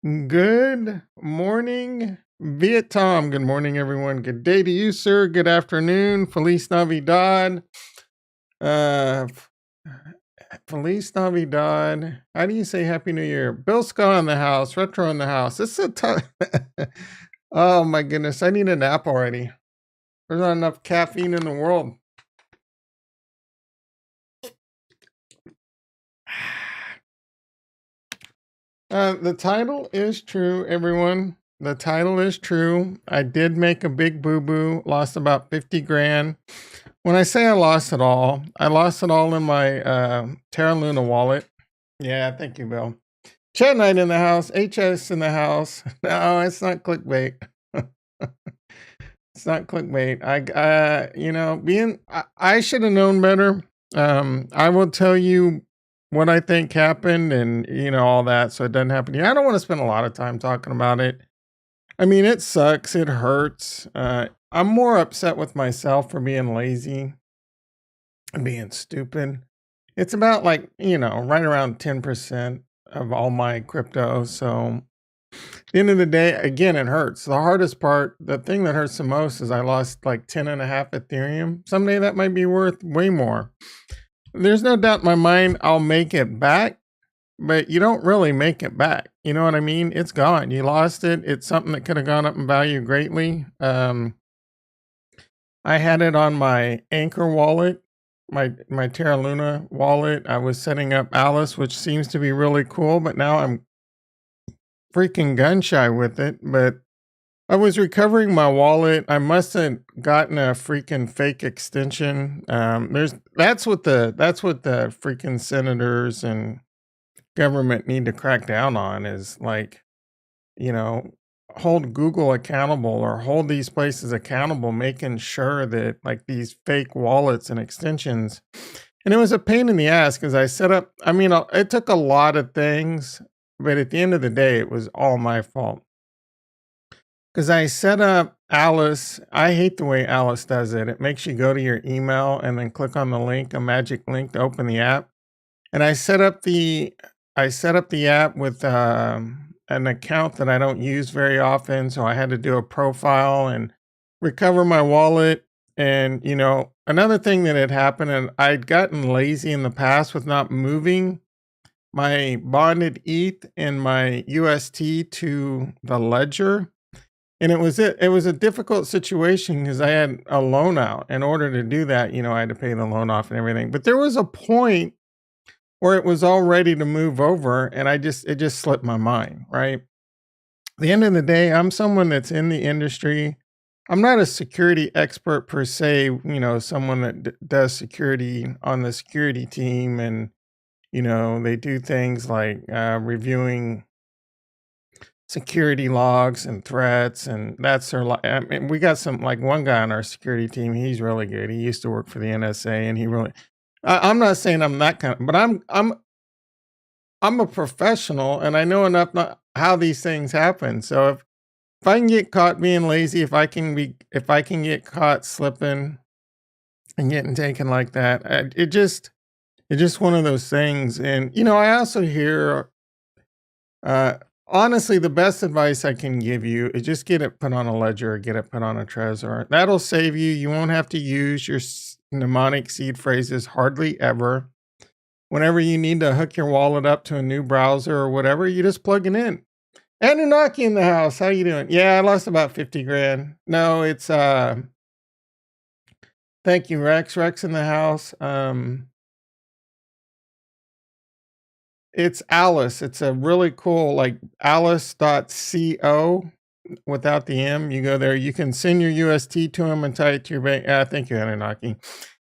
Good morning, Vietnam. Good morning, everyone. Good day to you, sir. Good afternoon. Feliz Navidad. Uh, f- Feliz Navidad. How do you say Happy New Year? Bill Scott in the house. Retro in the house. This is a time. Oh my goodness! I need a nap already. There's not enough caffeine in the world. The title is true, everyone. The title is true. I did make a big boo boo, lost about 50 grand. When I say I lost it all in my Terra Luna wallet. Yeah, thank you, Bill. Chat Night in the house, HS in the house. No, it's not clickbait. It's not clickbait. I should have known better. I will tell you what I think happened and, all that. So it doesn't happen to you. I don't want to spend a lot of time talking about it. I mean, it sucks. It hurts. I'm more upset with myself for being lazy and being stupid. It's about like, right around 10% of all my crypto. So at the end of the day, again, it hurts. The hardest part, the thing that hurts the most is I lost like 10 and a half Ethereum. Someday that might be worth way more. There's no doubt in my mind I'll make it back, but you don't really make it back. You know what I mean? It's gone. You lost it. It's something that could have gone up in value greatly. I had it on my Anchor wallet, my Terra Luna wallet. I was setting up Alice, which seems to be really cool, but now I'm freaking gun shy with it. But I was recovering my wallet. I must have gotten a freaking fake extension. That's what the freaking senators and government need to crack down on is like, you know, hold Google accountable or hold these places accountable, making sure that like these fake wallets and extensions. And it was a pain in the ass because I set up, it took a lot of things, but at the end of the day, it was all my fault. Because I set up Alice. I hate the way Alice does it. It makes you go to your email and then click on the link, a magic link to open the app. And I set up the app with an account that I don't use very often, so I had to do a profile and recover my wallet. And another thing that had happened, and I'd gotten lazy in the past with not moving my bonded ETH and my UST to the ledger. And it was a difficult situation because I had a loan out. In order to do that, I had to pay the loan off and everything. But there was a point where it was all ready to move over and it just slipped my mind, right? At the end of the day, I'm someone that's in the industry. I'm not a security expert per se, someone that does security on the security team and they do things like reviewing security logs and threats, and that's their I mean, we got some like one guy on our security team, he's really good. He used to work for the NSA and he really I'm not saying I'm that kind of, but I'm a professional and I know enough not how these things happen. So if I can get caught being lazy, if I can get caught slipping and getting taken like that, it's just one of those things. And I also hear uh honestly the best advice I can give you is just get it put on a ledger or get it put on a Trezor. That'll save you. You won't have to use your mnemonic seed phrases hardly ever. Whenever you need to hook your wallet up to a new browser or whatever, you just plug it in. Anunnaki in the house. How you doing? Yeah, I lost about 50 grand. No, it's thank you, Rex. Rex in the house. It's Alice. It's a really cool like alice.co without the M. You go there, you can send your UST to him and tie it to your bank. Thank you, Anunnaki. At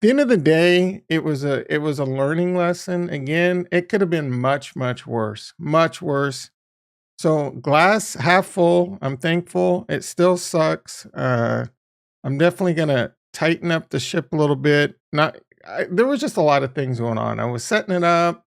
the end of the day, it was a learning lesson. Again, it could have been much, much worse. Much worse. So glass half full. I'm thankful. It still sucks. I'm definitely gonna tighten up the ship a little bit. There was just a lot of things going on. I was setting it up.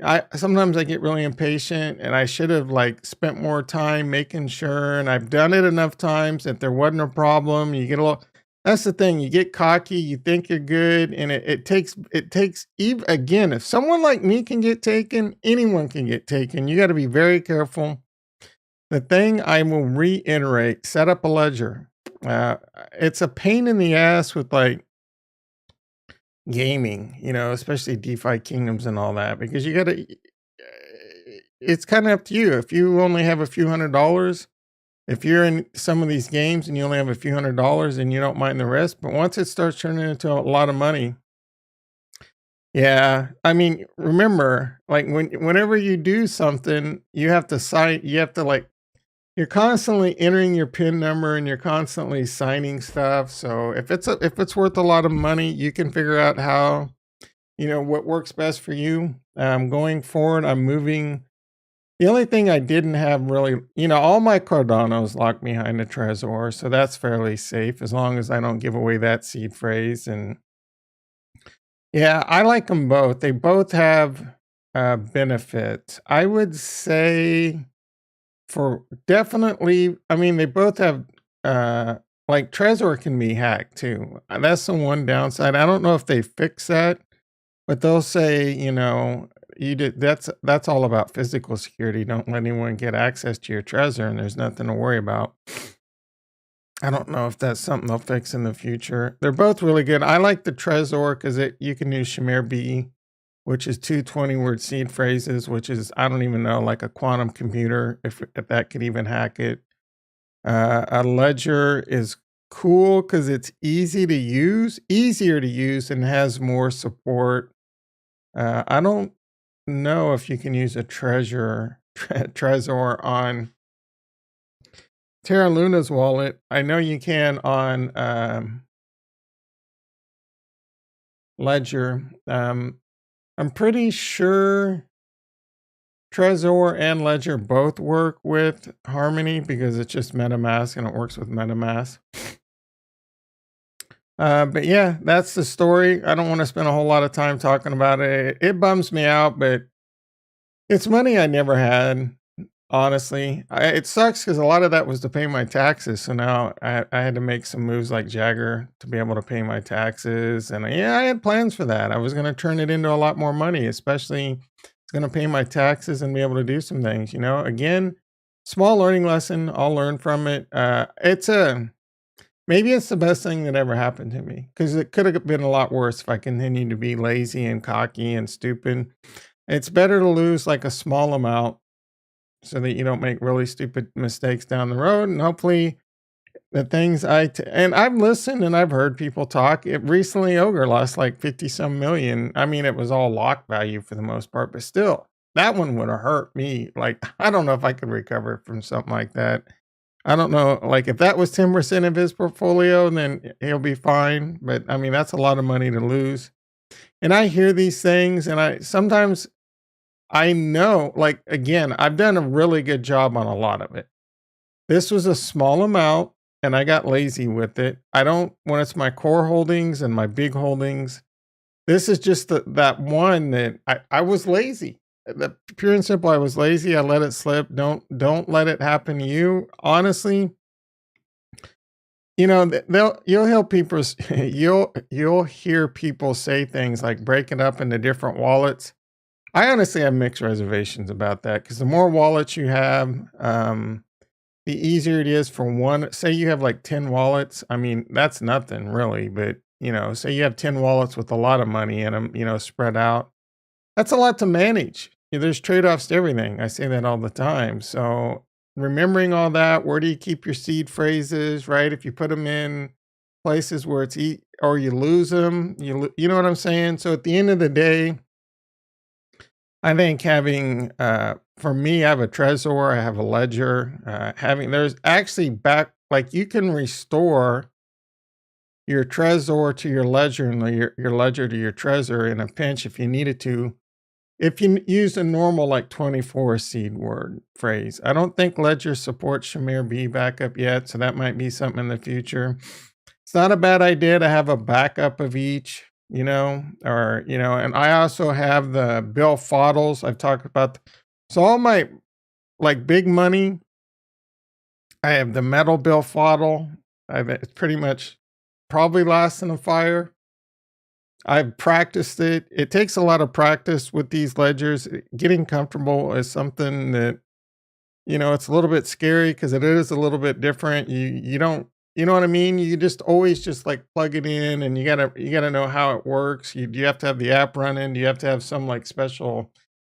I sometimes I get really impatient, and I should have like spent more time making sure. And I've done it enough times that there wasn't a problem. You get a little. That's the thing. You get cocky. You think you're good, and it takes even again. If someone like me can get taken, anyone can get taken. You got to be very careful. The thing I will reiterate, set up a ledger. Uh, it's a pain in the ass with like gaming, especially Defikingdoms and all that, because you gotta. It's kind of up to you. If you only have a few $100s, if you're in some of these games and you only have a few $100s and you don't mind the risk, but once it starts turning into a lot of money, yeah. I mean, remember, like whenever you do something, you have to sign. You have to like you're constantly entering your PIN number and you're constantly signing stuff. So if it's worth a lot of money, you can figure out how what works best for you. Going forward, I'm moving. The only thing I didn't have really, all my Cardanos locked behind a Trezor, so that's fairly safe as long as I don't give away that seed phrase. And yeah, I like them both. They both have benefits. I would say for definitely, I mean, they both have uh like Trezor can be hacked too. That's the one downside. I don't know if they fix that, but they'll say, you did that's all about physical security. Don't let anyone get access to your Trezor and there's nothing to worry about. I don't know if that's something they'll fix in the future. They're both really good. I like the Trezor because you can use Shamir B, which is 220-word seed phrases, which is, I don't even know, like a quantum computer, if that could even hack it. A ledger is cool because it's easier to use, and has more support. I don't know if you can use a Trezor on Terra Luna's wallet. I know you can on Ledger. I'm pretty sure Trezor and Ledger both work with Harmony because it's just MetaMask and it works with MetaMask. But yeah, that's the story. I don't want to spend a whole lot of time talking about it. It bums me out, but it's money I never had. Honestly, it sucks because a lot of that was to pay my taxes. So now I had to make some moves like Jagger to be able to pay my taxes. And yeah, I had plans for that. I was going to turn it into a lot more money, especially it's going to pay my taxes and be able to do some things. Again, small learning lesson. I'll learn from it. Maybe it's the best thing that ever happened to me because it could have been a lot worse if I continued to be lazy and cocky and stupid. It's better to lose like a small amount so that you don't make really stupid mistakes down the road. And hopefully the things and I've listened and I've heard people talk. It recently Ogre lost like 50 some million. I mean, it was all lock value for the most part, but still that one would have hurt me. Like, I don't know if I could recover from something like that. I don't know. Like if that was 10% of his portfolio, then he'll be fine. But I mean, that's a lot of money to lose. And I hear these things and I know, like, again, I've done a really good job on a lot of it. This was a small amount and I got lazy with it. I don't, when it's my core holdings and my big holdings, this is just that one that I was lazy. The pure and simple, I was lazy. I let it slip. Don't let it happen to you. Honestly, you'll help people. You'll hear people say things like break it up into different wallets. I honestly have mixed reservations about that because the more wallets you have, the easier it is for one. Say you have like 10 wallets. I mean, that's nothing really, but say you have 10 wallets with a lot of money in them, spread out. That's a lot to manage. There's trade offs to everything. I say that all the time. So remembering all that, where do you keep your seed phrases, right? If you put them in places where it's or you lose them, you know what I'm saying? So at the end of the day, I think having, for me, I have a Trezor, I have a Ledger. There's actually like you can restore your Trezor to your Ledger and your Ledger to your Trezor in a pinch if you needed to. If you use a normal like 24 seed word phrase, I don't think Ledger supports Shamir B backup yet, so that might be something in the future. It's not a bad idea to have a backup of each, and I also have the Bill Foddles I've talked about. So all my like big money, I have the metal Bill Foddle. It's pretty much probably last in a fire. I've practiced it. It takes a lot of practice with these ledgers. Getting comfortable is something that it's a little bit scary because it is a little bit different. You don't, you know what I mean? You just always just like plug it in, and you gotta know how it works. You have to have the app running. You have to have some like special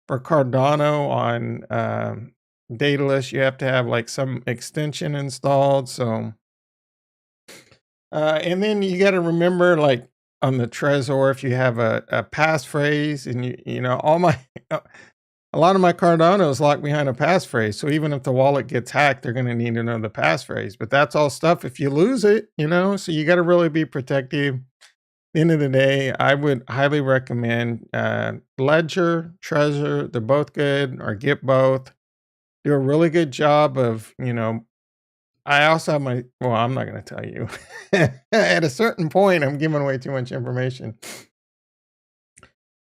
for Cardano on Daedalus. You have to have like some extension installed. So and then you got to remember, like on the Trezor, if you have a passphrase, and all my a lot of my Cardano is locked behind a passphrase. So even if the wallet gets hacked, they're going to need to know the passphrase. But that's all stuff if you lose it, so you got to really be protective. At the end of the day, I would highly recommend Ledger, Trezor. They're both good, or get both. Do a really good job of, I also have well, I'm not going to tell you. At a certain point, I'm giving away too much information.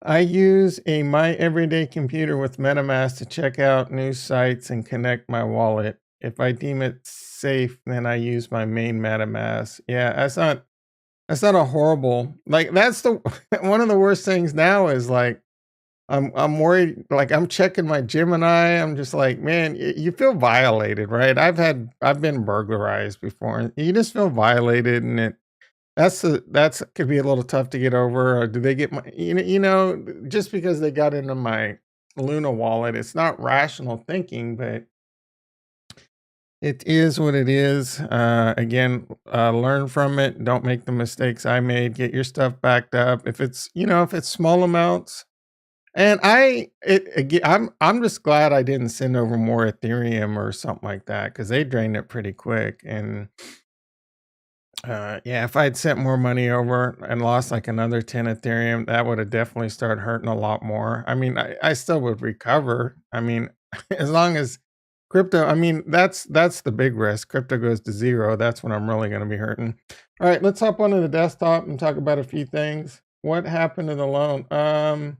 I use a my everyday computer with MetaMask to check out new sites and connect my wallet. If I deem it safe, then I use my main MetaMask. Yeah, that's not a horrible, like that's the one of the worst things now is like I'm worried, like I'm checking my Gemini. I'm just like, man, you feel violated, right? I've been burglarized before. And you just feel violated, and that's could be a little tough to get over. Or do they get my, just because they got into my Luna wallet? It's not rational thinking, but it is what it is. Again, learn from it. Don't make the mistakes I made. Get your stuff backed up. If it's small amounts. And I'm just glad I didn't send over more Ethereum or something like that, because they drained it pretty quick. And yeah, if I'd sent more money over and lost like another 10 Ethereum, that would have definitely started hurting a lot more. I mean, I still would recover. I mean, as long as crypto, I mean, that's the big risk. Crypto goes to zero. That's when I'm really going to be hurting. All right, let's hop onto the desktop and talk about a few things. What happened to the loan?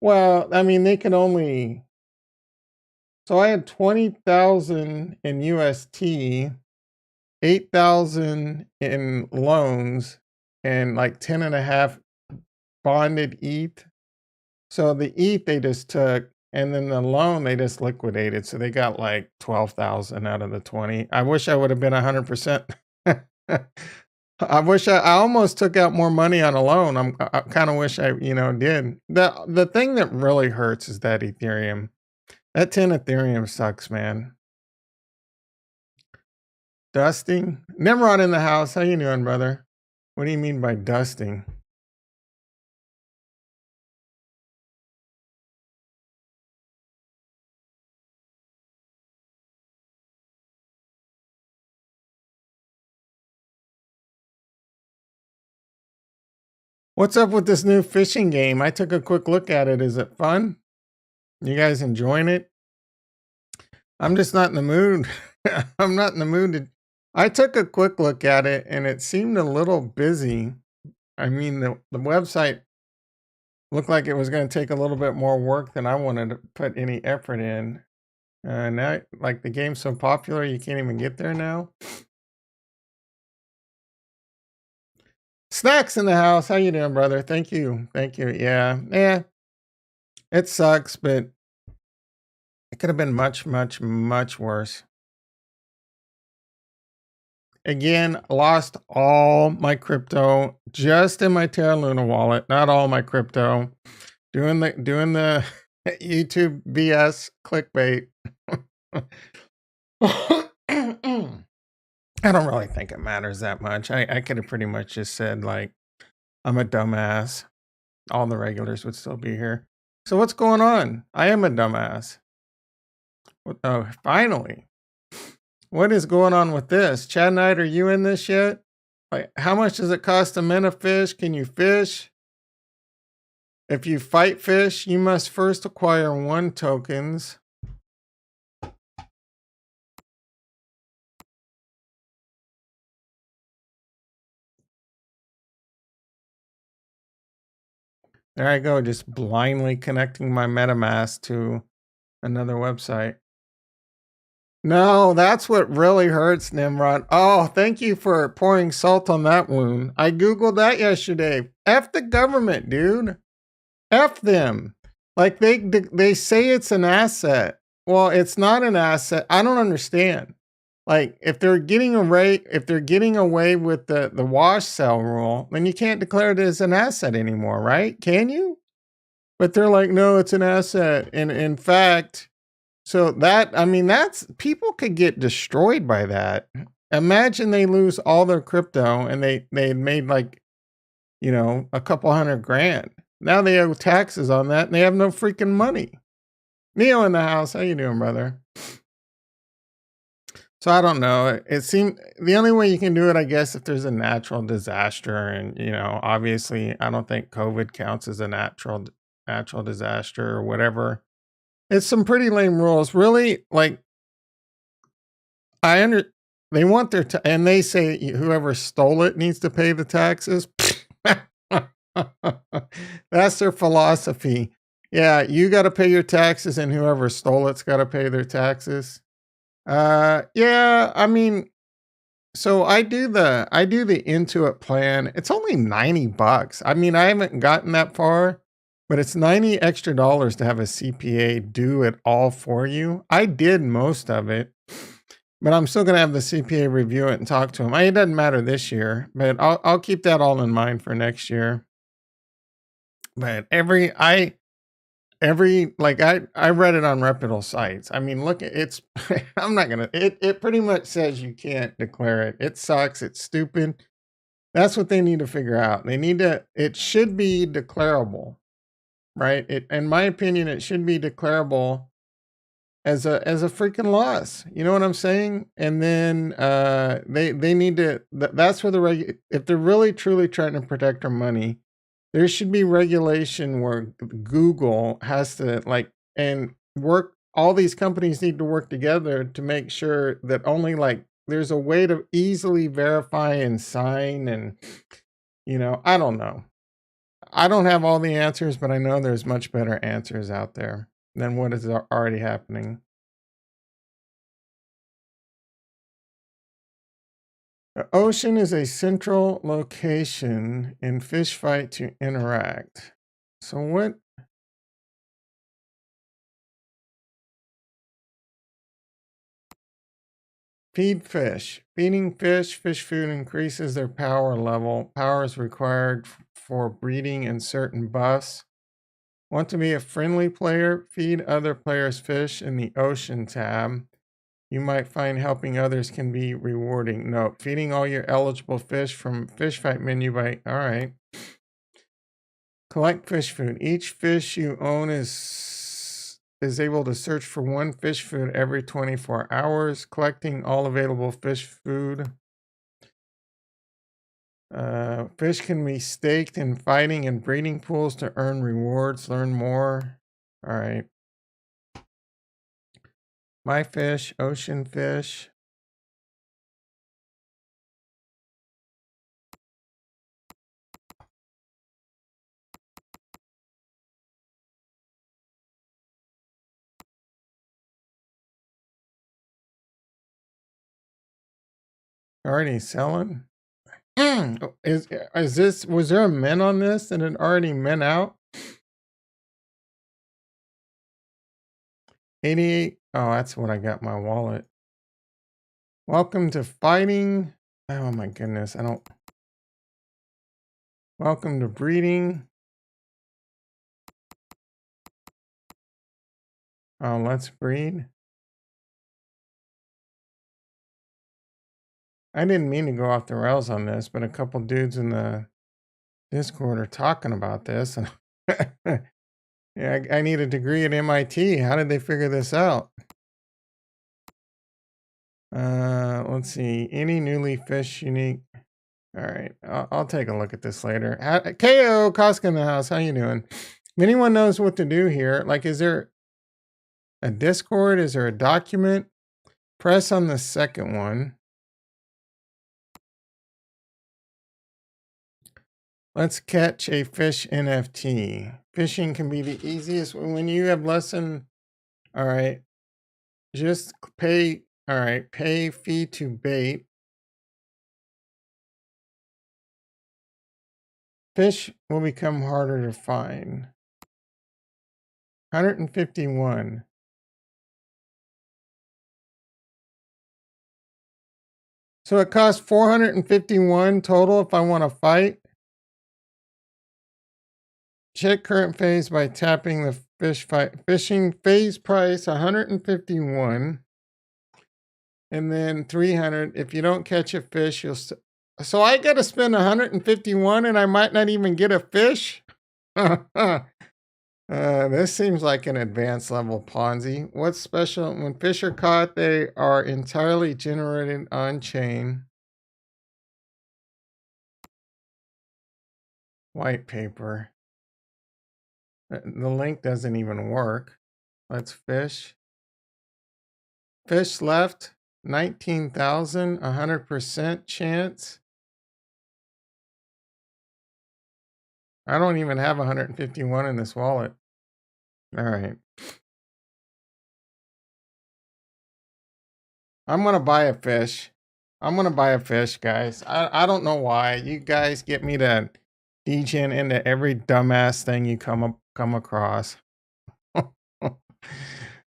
Well, I mean, they can only. So I had 20,000 in UST, 8,000 in loans, and like 10 and a half bonded ETH. So the ETH they just took, and then the loan they just liquidated. So they got like 12,000 out of the 20. I wish I would have been 100%. I almost took out more money on a loan. I kind of wish I, did. The thing that really hurts is that Ethereum. That 10 Ethereum sucks, man. Dusting? Nimrod in the house. How you doing, brother? What do you mean by dusting? What's up with this new fishing game? I took a quick look at it. Is it fun? You guys enjoying it? I'm just not in the mood. I'm not in the mood to. I took a quick look at it and it seemed a little busy. I mean, the website looked like it was going to take a little bit more work than I wanted to put any effort in. Now, like the game's so popular, you can't even get there now. Snacks in the house. How you doing, brother? Thank you. Thank you. Yeah. It sucks, but it could have been much, much, much worse. Again, lost all my crypto just in my Terra Luna wallet. Not all my crypto. Doing the YouTube BS clickbait. I don't really think it matters that much. I could have pretty much just said, like, I'm a dumbass. All the regulars would still be here. So what's going on? I am a dumbass. Oh, finally. What is going on with this? Chad Knight, are you in this yet? Like, how much does it cost to mint a fish? Can you fish? If you fight fish, you must first acquire 1 tokens. There I go, just blindly connecting my MetaMask to another website. No, that's what really hurts, Nimrod. Oh, thank you for pouring salt on that wound. I Googled that yesterday. F the government, dude. F them. Like they say it's an asset. Well, it's not an asset. I don't understand. Like, if they're getting away with the wash sell rule, then you can't declare it as an asset anymore, right? Can you? But they're like, no, it's an asset. And in fact, so that I mean, that's people could get destroyed by that. Imagine they lose all their crypto and they had made like, a couple hundred grand. Now they owe taxes on that and they have no freaking money. Neil in the house, how you doing, brother? So I don't know. It seemed the only way you can do it, I guess, if there's a natural disaster, and obviously, I don't think COVID counts as a natural disaster or whatever. It's some pretty lame rules, really. Like I under they want their and they say whoever stole it needs to pay the taxes. That's their philosophy. Yeah, you got to pay your taxes, and whoever stole it's got to pay their taxes. Yeah, I mean, so I do the Intuit plan. It's only $90. I mean, I haven't gotten that far, but it's 90 extra dollars to have a CPA do it all for you. I did most of it, but I'm still gonna have the CPA review it and talk to him. It doesn't matter this year, but I'll keep that all in mind for next year. But every like I read it on reputable sites. I mean, look, it's I'm not gonna. It pretty much says you can't declare it. It sucks. It's stupid. That's what they need to figure out. They need to. It should be declarable, right? In my opinion, it should be declarable as a freaking loss. You know what I'm saying? And then they need to. That's where if they're really truly trying to protect our money, there should be regulation where Google has to and work. All these companies need to work together to make sure that only there's a way to easily verify and sign. And I don't know. I don't have all the answers, but I know there's much better answers out there than what is already happening. The ocean is a central location in fish fight to interact. So what? Feed fish. Feeding fish food increases their power level. Power is required for breeding and certain buffs. Want to be a friendly player? Feed other players fish in the ocean tab. You might find helping others can be rewarding. No, feeding all your eligible fish from fish fight menu by. All right. Collect fish food. Each fish you own is able to search for one fish food every 24 hours, collecting all available fish food. Fish can be staked in fighting and breeding pools to earn rewards. Learn more. All right. My fish, ocean fish. Already selling. Is this was there a min on this and it already min out? 88. Oh, that's what I got in my wallet. Welcome to fighting. Oh my goodness. I don't. Welcome to breeding. Oh, let's breed. I didn't mean to go off the rails on this, but a couple dudes in the Discord are talking about this, and yeah, I need a degree at MIT. How did they figure this out? Let's see. Any newly fish unique? All right, I'll take a look at this later. KO Koska in the house. How you doing? If anyone knows what to do here, is there a Discord? Is there a document? Press on the second one. Let's catch a fish NFT. Fishing can be the easiest when you have less than. All right, just pay. All right, pay fee to bait. Fish will become harder to find. 151. So it costs 451 total if I want to fight. Check current phase by tapping the fishing phase price 151. And then 300. If you don't catch a fish, so I got to spend 151 and I might not even get a fish? This seems like an advanced level Ponzi. What's special? When fish are caught, they are entirely generated on chain. White paper. The link doesn't even work. Let's fish. Fish left, 19,000, 100% chance. I don't even have 151 in this wallet. All right. I'm going to buy a fish. I'm going to buy a fish, guys. I don't know why. You guys get me to degen into every dumbass thing you come across.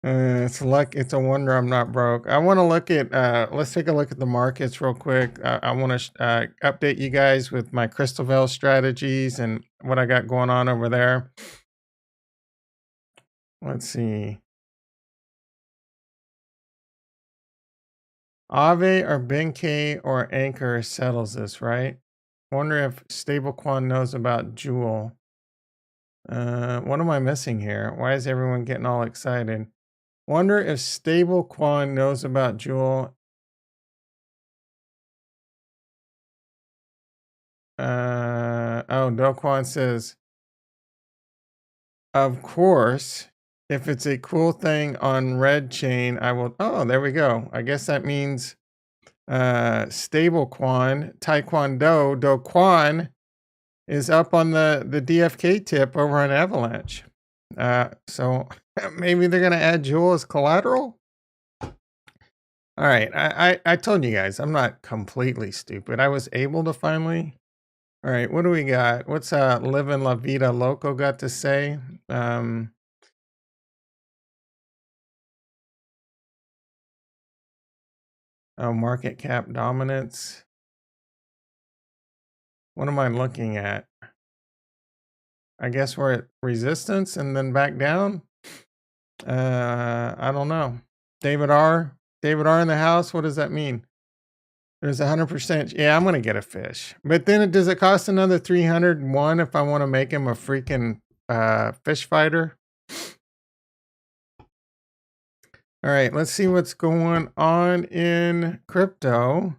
It's a wonder I'm not broke. I want to look at, let's take a look at the markets real quick. I want to update you guys with my Crystal Veil strategies and what I got going on over there. Let's see. Aave or Benkei or Anchor settles this, right? Wonder if Stablecoin knows about Jewel. What am I missing here? Why is everyone getting all excited? Wonder if Stablecoin knows about Jewel. Doquan says, of course, if it's a cool thing on Red Chain, I will. Oh, there we go. I guess that means Stablecoin, Taekwondo, Doquan is up on the DFK tip over on Avalanche. So maybe they're going to add Jewel as collateral. All right. I told you guys, I'm not completely stupid. I was able to finally. All right. What do we got? What's Livin' La Vida Loco got to say? Oh, market cap dominance. What am I looking at? I guess we're at resistance and then back down. I don't know. David R in the house. What does that mean? There's 100%. Yeah, I'm going to get a fish. But then does it cost another 301 if I want to make him a freaking fish fighter? All right, let's see what's going on in crypto.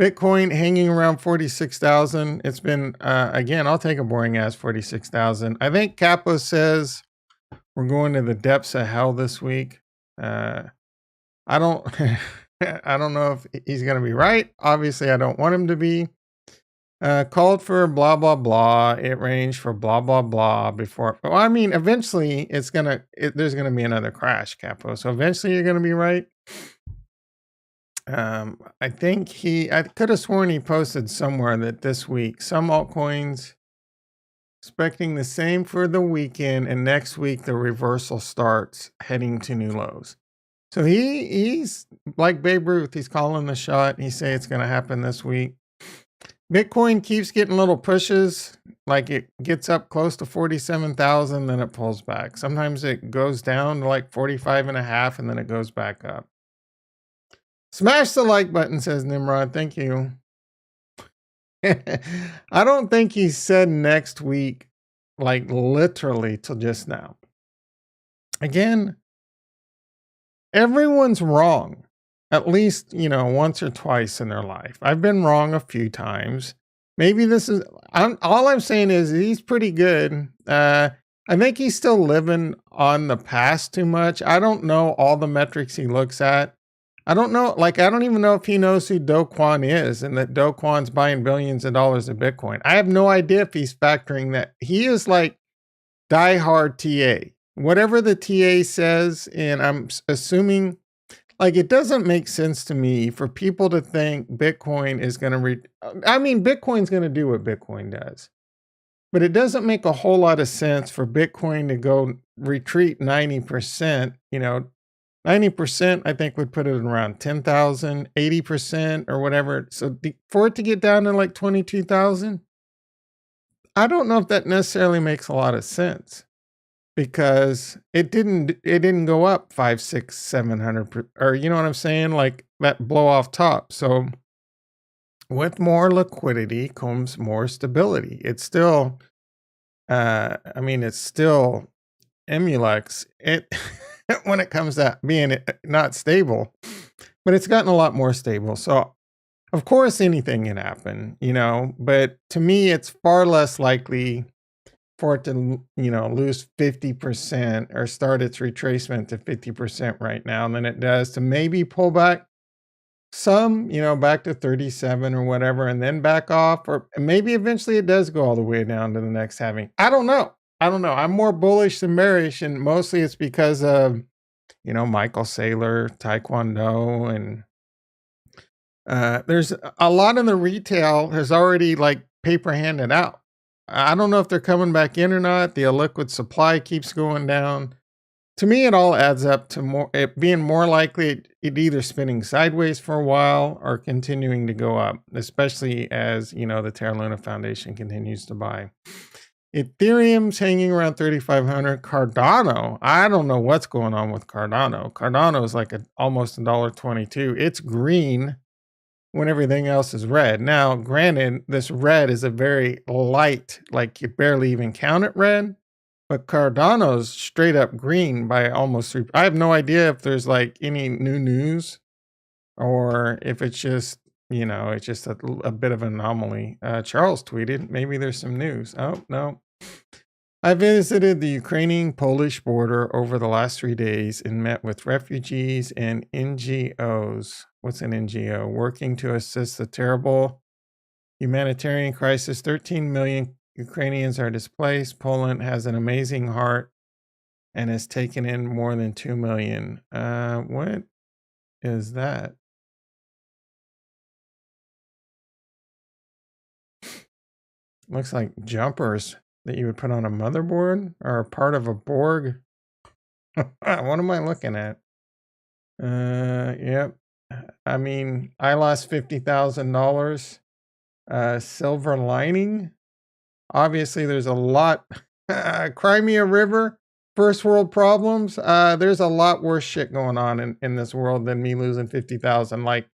Bitcoin hanging around 46,000. It's been, again, I'll take a boring ass 46,000. I think Capo says we're going to the depths of hell this week. I don't, I don't know if he's going to be right. Obviously, I don't want him to be. Called for blah, blah, blah. It ranged for blah, blah, blah before. Well, I mean, eventually there's going to be another crash, Capo. So eventually you're going to be right. I think I could have sworn he posted somewhere that this week, some altcoins expecting the same for the weekend, and next week the reversal starts heading to new lows. So he's like Babe Ruth. He's calling the shot. He say it's going to happen this week. Bitcoin keeps getting little pushes, like it gets up close to 47,000, then it pulls back. Sometimes it goes down to like 45.5, and then it goes back up. Smash the like button, says Nimrod. Thank you. I don't think he said next week, like literally till just now. Again, everyone's wrong. At least, once or twice in their life. I've been wrong a few times. Maybe all I'm saying is he's pretty good. I think he's still living on the past too much. I don't know all the metrics he looks at. I don't know, I don't even know if he knows who Do Kwon is and that Do Kwon's buying billions of dollars of Bitcoin. I have no idea if he's factoring that. He is like diehard TA. Whatever the TA says, and I'm assuming, it doesn't make sense to me for people to think Bitcoin is going to Bitcoin's going to do what Bitcoin does. But it doesn't make a whole lot of sense for Bitcoin to go retreat 90%, 90%, I think, would put it around 10,000, 80% or whatever. So for it to get down to like 22,000, I don't know if that necessarily makes a lot of sense because it didn't go up 5, 6, 700 or you know what I'm saying? Like that blow off top. So with more liquidity comes more stability. It's still, I mean, it's still Emulex. It when it comes to being not stable, but it's gotten a lot more stable. So of course anything can happen, you know, but to me it's far less likely for it to, you know, lose 50% or start its retracement to 50% right now than it does to maybe pull back some, you know, back to 37 or whatever, and then back off, or maybe eventually it does go all the way down to the next halving. I don't know. I don't know. I'm more bullish than bearish, and mostly it's because of, you know, Michael Saylor, Taekwondo, and there's a lot in the retail has already like paper handed out. I don't know if they're coming back in or not. The liquid supply keeps going down. To me, it all adds up to more it being more likely it either spinning sideways for a while or continuing to go up, especially as you know the Terra Luna Foundation continues to buy. Ethereum's hanging around 3,500. Cardano, I don't know what's going on with Cardano. Cardano is like almost $1.22. It's green when everything else is red. Now, granted, this red is a very light, like you barely even count it red. But Cardano's straight up green by almost 3. I have no idea if there's like any new news or if it's just, you know, it's just a bit of an anomaly. Charles tweeted, maybe there's some news. Oh, no. I visited the Ukrainian Polish border over the last 3 days and met with refugees and NGOs. What's an NGO? Working to assist the terrible humanitarian crisis. 13 million Ukrainians are displaced. Poland has an amazing heart and has taken in more than 2 million. What is that? Looks like jumpers that you would put on a motherboard or a part of a Borg. What am I looking at? Yep. I mean, I lost $50,000. Silver lining. Obviously, there's a lot. Crimea River, first world problems. There's a lot worse shit going on in this world than me losing 50,000. Like,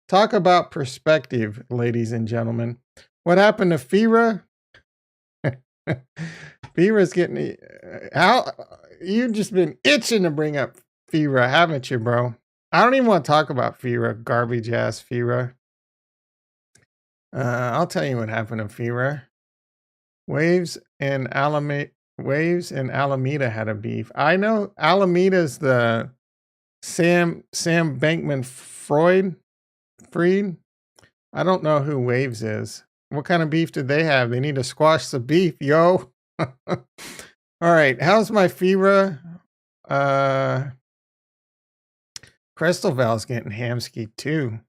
talk about perspective, ladies and gentlemen. What happened to FIRA? FIRA's getting how you've just been itching to bring up FIRA, haven't you, bro? I don't even want to talk about FIRA, garbage ass FIRA. I'll tell you what happened to FIRA. Waves and Alameda had a beef. I know Alameda's the Sam Bankman Fried. I don't know who Waves is. What kind of beef did they have? They need to squash the beef, yo. All right, how's my FIRA? Crystal Val's getting hamskied too.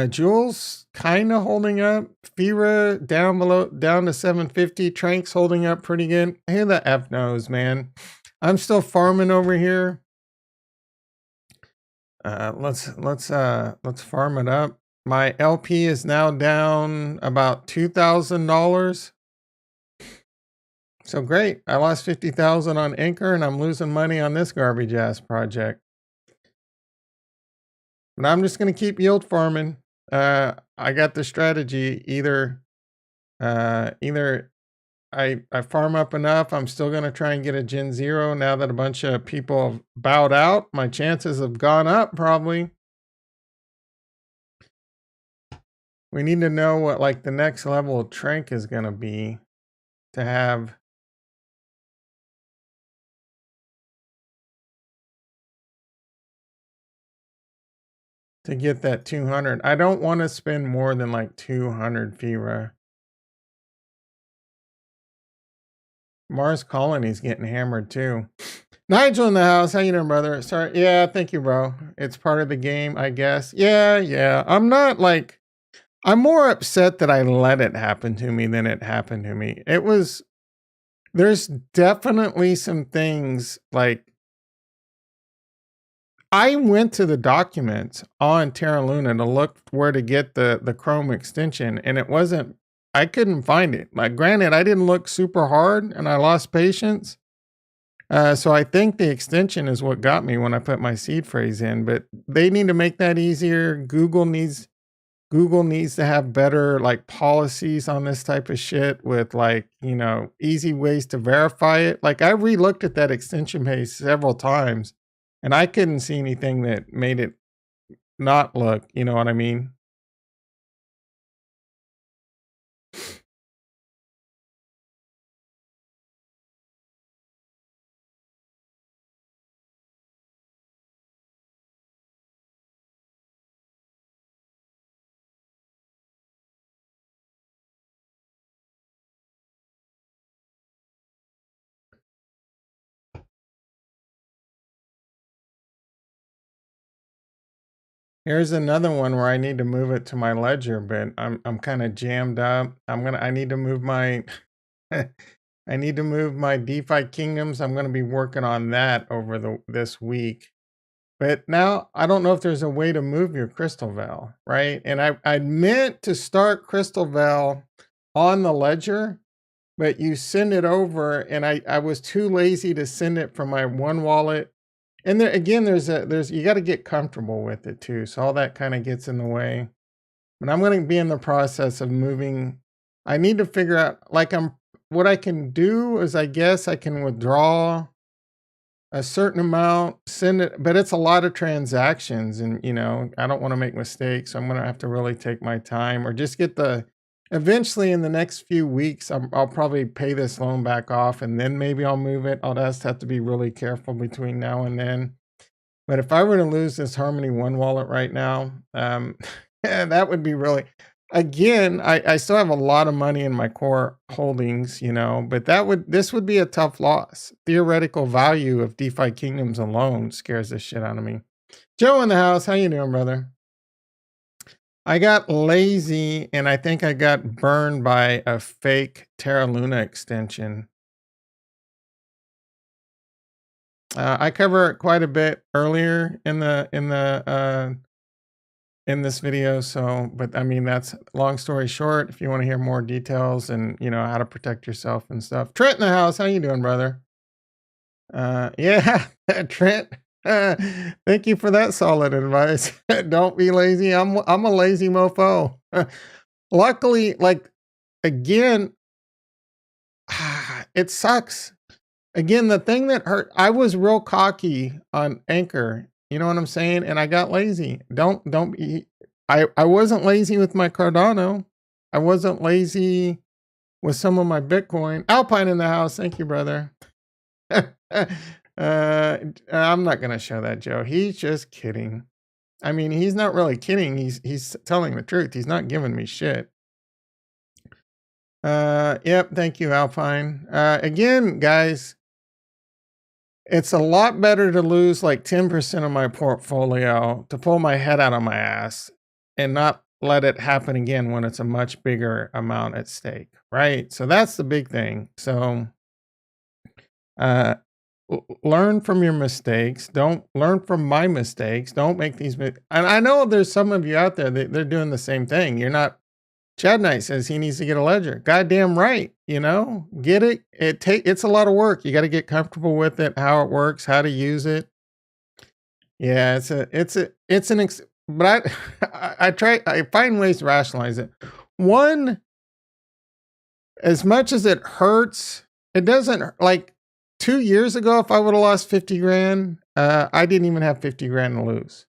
Jules kind of holding up. FIRA down to 750. Trank's holding up pretty good. Who the F knows, man? I'm still farming over here. Let's farm it up. My LP is now down about $2,000. So great. I lost 50,000 on Anchor and I'm losing money on this garbage ass project. But I'm just going to keep yield farming. I got the strategy. Either I farm up enough. I'm still going to try and get a Gen Zero now that a bunch of people have bowed out. My chances have gone up probably. We need to know what like the next level of Trank is going to be to have. To get that 200. I don't want to spend more than like 200 FIRA. Mars Colony's getting hammered too. Nigel in the house. How you doing, brother? Sorry. Yeah, thank you, bro. It's part of the game, I guess. Yeah. I'm not like, I'm more upset that I let it happen to me than it happened to me. There's definitely some things like I went to the documents on Terra Luna to look where to get the Chrome extension, and it wasn't. I couldn't find it. Like, granted, I didn't look super hard, and I lost patience. So I think the extension is what got me when I put my seed phrase in. But they need to make that easier. Google needs to have better like policies on this type of shit with like, easy ways to verify it. Like I re-looked at that extension page several times and I couldn't see anything that made it not look, you know what I mean? Here's another one where I need to move it to my ledger, but I'm kind of jammed up. I need to move my I need to move my DeFi kingdoms. I'm going to be working on that over this week. But now I don't know if there's a way to move your Crystal Veil, right? And I meant to start Crystal Veil on the ledger, but you send it over and I was too lazy to send it from my one wallet. And there again, there's you got to get comfortable with it too. So all that kind of gets in the way. But I'm going to be in the process of moving. I need to figure out what I can do is I guess I can withdraw a certain amount, send it, but it's a lot of transactions and I don't want to make mistakes. So I'm going to have to really take my time or just eventually in the next few weeks, I'll probably pay this loan back off and then maybe I'll move it. I'll just have to be really careful between now and then. But if I were to lose this Harmony One wallet right now, that would be really, again, I still have a lot of money in my core holdings, but this would be a tough loss. Theoretical value of DeFi Kingdoms alone scares the shit out of me. Joe in the house, how you doing, brother? I got lazy and I think I got burned by a fake Terra Luna extension. I cover it quite a bit earlier in this video. So, but I mean, that's long story short. If you want to hear more details and how to protect yourself and stuff. Trent in the house, how you doing, brother? Yeah, Trent. Thank you for that solid advice. Don't be lazy. I'm a lazy mofo. Luckily, like again, it sucks. Again, the thing that hurt, I was real cocky on Anchor. You know what I'm saying? And I got lazy. Don't be. I wasn't lazy with my Cardano. I wasn't lazy with some of my Bitcoin. Alpine in the house. Thank you, brother. I'm not gonna show that, Joe. He's just kidding. I mean, he's not really kidding. He's telling the truth. He's not giving me shit. Yep. Thank you, Alpine. Again, guys, it's a lot better to lose like 10% of my portfolio to pull my head out of my ass and not let it happen again when it's a much bigger amount at stake, right? So that's the big thing. So, learn from your mistakes. Don't learn from my mistakes. Don't make these. And I know there's some of you out there that they're doing the same thing. You're not. Chad Knight says he needs to get a ledger. Goddamn right. Get it. It's a lot of work. You got to get comfortable with it, how it works, how to use it. Yeah, but I find ways to rationalize it. One, as much as it hurts, it doesn't like 2 years ago, if I would have lost 50 grand, I didn't even have 50 grand to lose.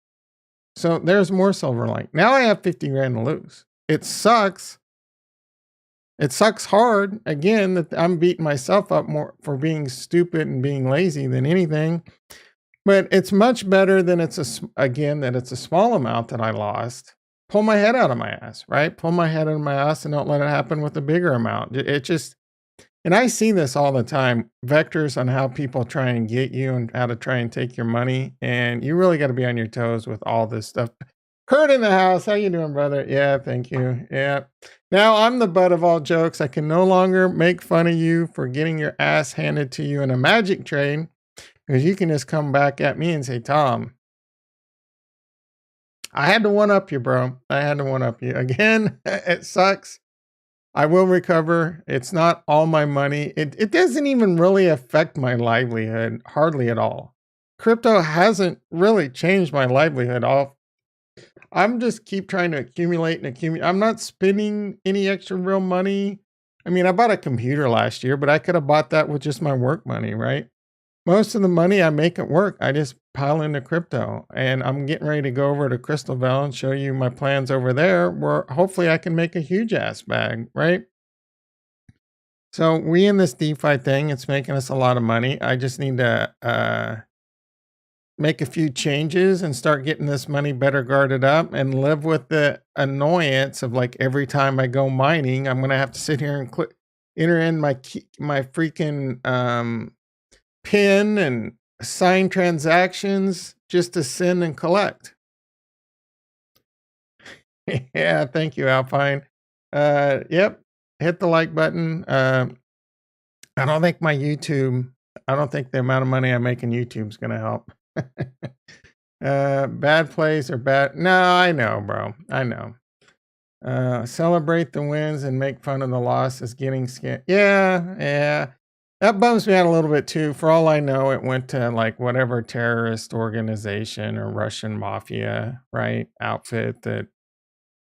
So there's more silver lining. Now I have 50 grand to lose. It sucks. It sucks hard. Again, that I'm beating myself up more for being stupid and being lazy than anything. But it's much better than that it's a small amount that I lost. Pull my head out of my ass, right? Pull my head out of my ass and don't let it happen with a bigger amount. And I see this all the time, vectors on how people try and get you and how to try and take your money. And you really got to be on your toes with all this stuff. Kurt in the house. How you doing, brother? Yeah, thank you. Yeah. Now I'm the butt of all jokes. I can no longer make fun of you for getting your ass handed to you in a magic trade because you can just come back at me and say, Tom, I had to one up you, bro. I had to one up you. Again, it sucks. I will recover. It's not all my money. It doesn't even really affect my livelihood, hardly at all. Crypto hasn't really changed my livelihood. I'm just keep trying to accumulate and accumulate. I'm not spending any extra real money. I mean, I bought a computer last year, but I could have bought that with just my work money, right? Most of the money I make at work, I just pile into crypto. And I'm getting ready to go over to Crystal Valley and show you my plans over there where hopefully I can make a huge ass bag, right? So we in this DeFi thing, it's making us a lot of money. I just need to make a few changes and start getting this money better guarded up and live with the annoyance of like every time I go mining, I'm gonna have to sit here and enter in my freaking pin and sign transactions just to send and collect. Yeah, thank you, Alpine. Yep, hit the like button. I don't think I don't think the amount of money I make in YouTube is gonna help. Bad plays or bad. No, I know, bro. I know. Celebrate the wins and make fun of the losses. Getting scared. Yeah, yeah. That bums me out a little bit too. For all I know, it went to like whatever terrorist organization or Russian mafia, right? Outfit that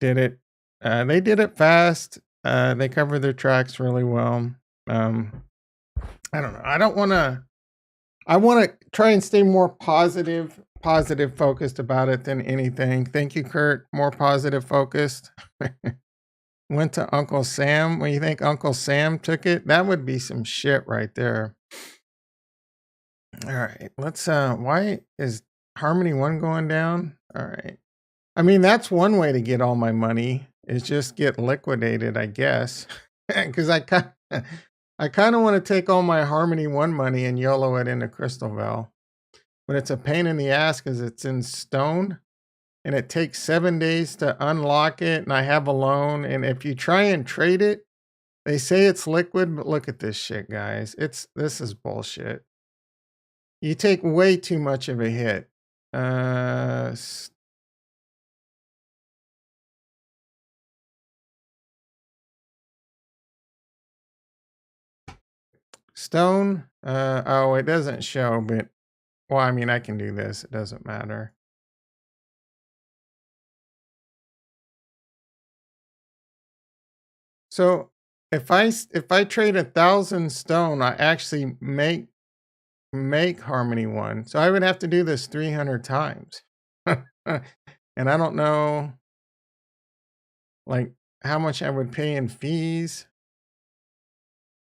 did it. They did it fast. They covered their tracks really well. Um, I don't know. I want to try and stay more positive focused about it than anything. Thank you, Kurt. More positive focused. Went to Uncle Sam. When you think Uncle Sam took it, that would be some shit right there. All right. Why is Harmony 1 going down? All right. I mean, that's one way to get all my money is just get liquidated, I guess. Cuz I kind of want to take all my Harmony 1 money and YOLO it into Crystalville. But it's a pain in the ass cuz it's in stone and it takes 7 days to unlock it and I have a loan and if you try and trade it, they say it's liquid, but look at this shit, guys. This is bullshit. You take way too much of a hit. Uh Stone, oh, it doesn't show, but well, I mean, I can do this. It doesn't matter. So if I trade 1,000 stone, I actually make Harmony 1. So I would have to do this 300 times. And I don't know like how much I would pay in fees.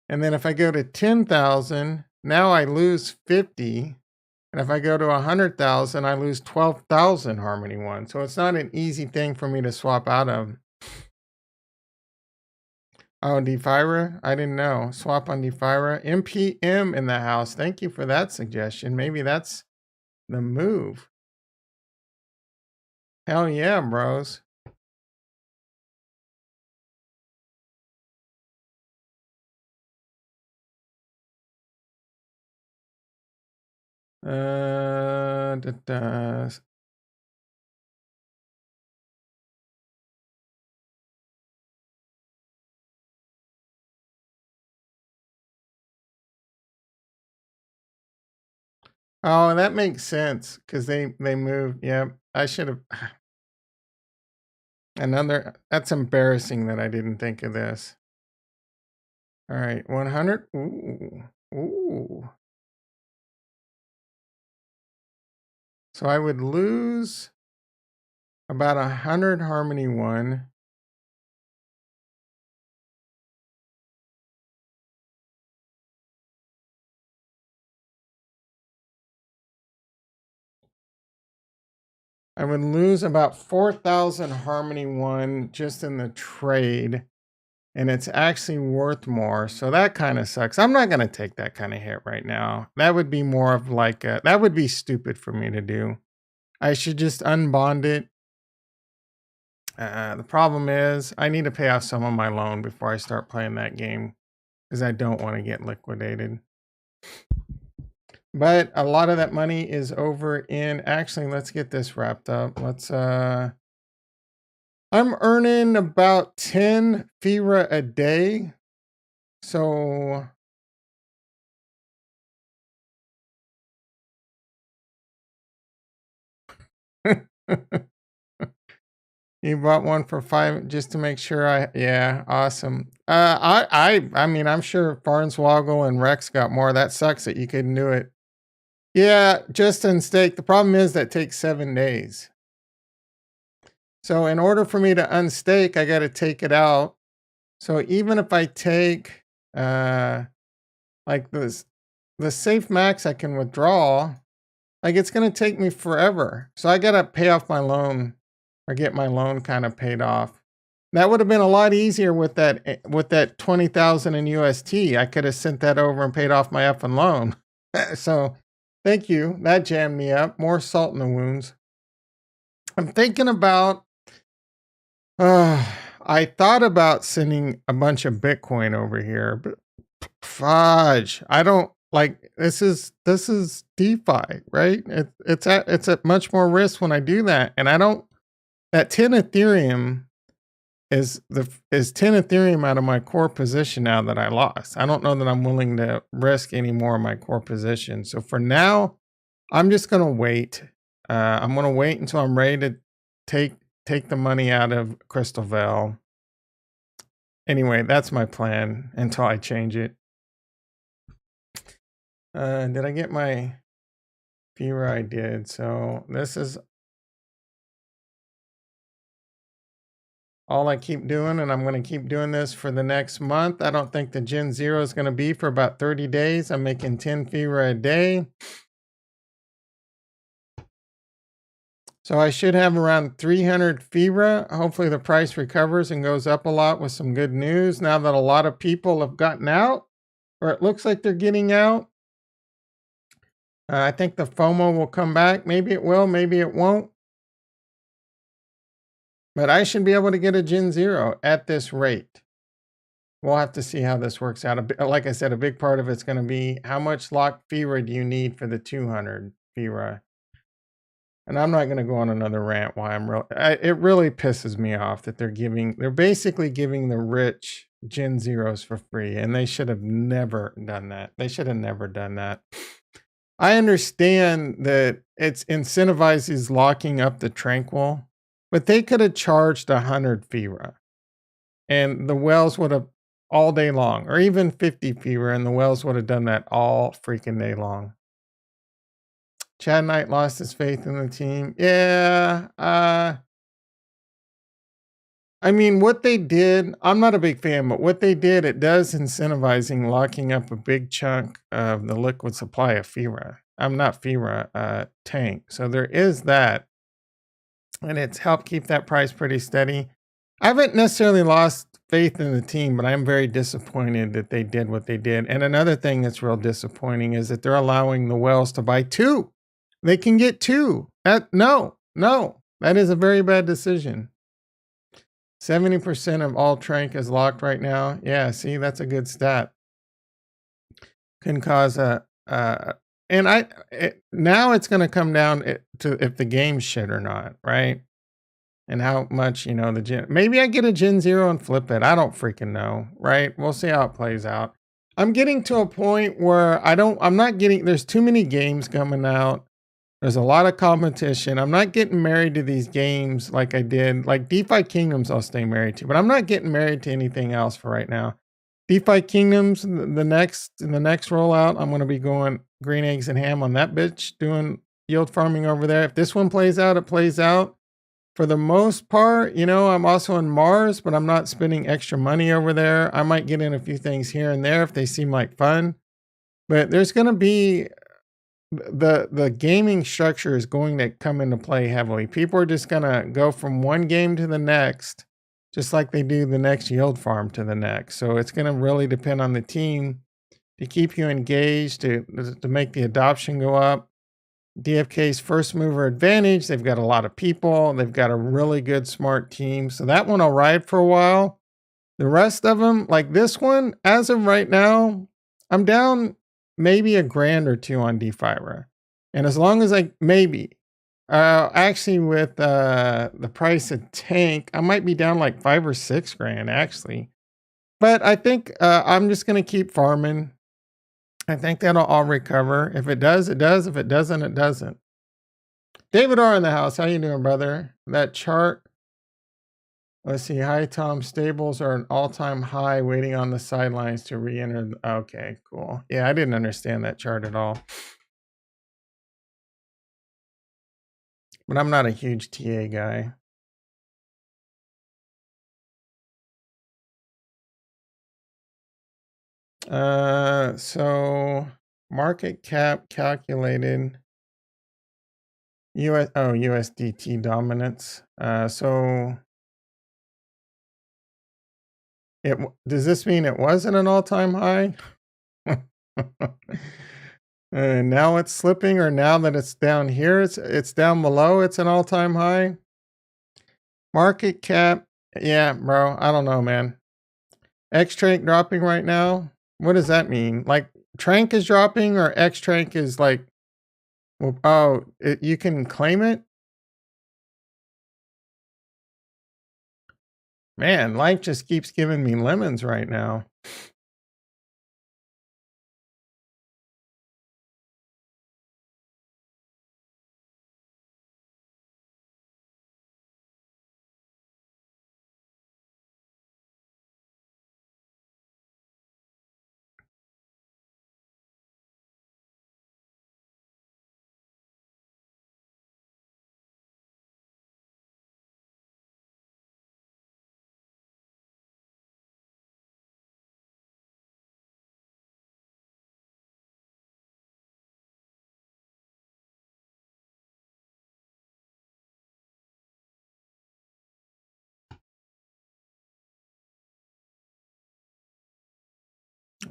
And then if I go to 10,000, now I lose 50. And if I go to 100,000, I lose 12,000 Harmony 1. So it's not an easy thing for me to swap out of. Oh, Defira? I didn't know. Swap on Defira. MPM in the house. Thank you for that suggestion. Maybe that's the move. Hell yeah, bros. Da, da. Oh, that makes sense because they moved. Yep, I should have. That's embarrassing that I didn't think of this. All right, 100. Ooh, ooh. So I would lose about 100 Harmony 1. I would lose about 4,000 Harmony 1 just in the trade. And it's actually worth more. So that kind of sucks. I'm not going to take that kind of hit right now. That would be more of like, that would be stupid for me to do. I should just unbond it. The problem is I need to pay off some of my loan before I start playing that game because I don't want to get liquidated. But a lot of that money is over in, actually, let's get this wrapped up. I'm earning about 10 FIRA a day. So you bought one for 5 just to make sure yeah, awesome. I mean, I'm sure Farnswoggle and Rex got more. That sucks that you couldn't do it. Yeah, just in stake. The problem is that takes 7 days. So in order for me to unstake, I got to take it out. So even if I take like the safe max I can withdraw, like it's going to take me forever. So I got to pay off my loan or get my loan kind of paid off. That would have been a lot easier with that 20,000 in UST. I could have sent that over and paid off my effing loan. So thank you. That jammed me up. More salt in the wounds. I'm thinking about I thought about sending a bunch of Bitcoin over here, but fudge. I don't like this is DeFi, right? It's at much more risk when I do that. And I don't that 10 Ethereum is 10 Ethereum out of my core position now that I lost. I don't know that I'm willing to risk any more of my core position. So for now, I'm just gonna wait. I'm gonna wait until I'm ready to take the money out of Crystal Veil. Anyway, that's my plan until I change it. Did I get my viewer? I did. So this is all I keep doing, and I'm going to keep doing this for the next month. I don't think the Gen Zero is going to be for about 30 days. I'm making 10 FIRA a day. So I should have around 300 FIRA. Hopefully the price recovers and goes up a lot with some good news now that a lot of people have gotten out, or it looks like they're getting out. I think the FOMO will come back. Maybe it will, maybe it won't. But I should be able to get a Gen Zero at this rate. We'll have to see how this works out. Like I said, a big part of it's going to be how much locked FIRA do you need for the 200 FIRA? And I'm not going to go on another rant why it really pisses me off that they're basically giving the rich Gen Zeros for free, and they should have never done that. They should have never done that. I understand that it's incentivizes locking up the Tranquil, but they could have charged 100 FIRA and the whales would have all day long, or even 50 FIRA, and the whales would have done that all freaking day long. Chad Knight lost his faith in the team. Yeah. I mean, what they did, I'm not a big fan, but what they did, it does incentivizing locking up a big chunk of the liquid supply of FIRA. I'm not FIRA, tank. So there is that. And it's helped keep that price pretty steady. I haven't necessarily lost faith in the team, but I'm very disappointed that they did what they did. And another thing that's real disappointing is that they're allowing the whales to buy 2. They can get 2. No, that is a very bad decision. 70% of all Trank is locked right now. Yeah, see, that's a good stat. Can cause now it's going to come down to if the game's shit or not, right? And how much, the maybe I get a Gen Zero and flip it. I don't freaking know, right? We'll see how it plays out. I'm getting to a point where there's too many games coming out. There's a lot of competition. I'm not getting married to these games like I did. Like Defikingdoms, I'll stay married to, but I'm not getting married to anything else for right now. Defikingdoms, the next rollout, I'm going to be going green eggs and ham on that bitch, doing yield farming over there. If this one plays out, it plays out. For the most part, I'm also in Mars, but I'm not spending extra money over there. I might get in a few things here and there if they seem like fun. But there's going to be the gaming structure is going to come into play heavily. People are just going to go from one game to the next, just like they do the next yield farm to the next. So it's going to really depend on the team to keep you engaged, to make the adoption go up. DFK's first mover advantage. They've got a lot of people. They've got a really good, smart team. So that one will ride for a while. The rest of them, like this one, as of right now, I'm down maybe a grand or two on DeFi. And as long as I maybe actually with the price of tank, I might be down like 5 or 6 grand actually. But I think I'm just gonna keep farming. I think that'll all recover. If it does, it does. If it doesn't, it doesn't. David R in the house. How you doing, brother? That chart. Let's see. High Tom stables are an all-time high, waiting on the sidelines to re-enter. Okay, cool. Yeah, I didn't understand that chart at all. But I'm not a huge TA guy. So market cap calculated USDT dominance. So does this mean it wasn't an all-time high? And now it's slipping, or now that it's down here, it's down below, it's an all-time high. Market cap, yeah, bro. I don't know, man. X Trank dropping right now. What does that mean? Like Trank is dropping, or X Trank is like, oh, you can claim it. Man, life just keeps giving me lemons right now.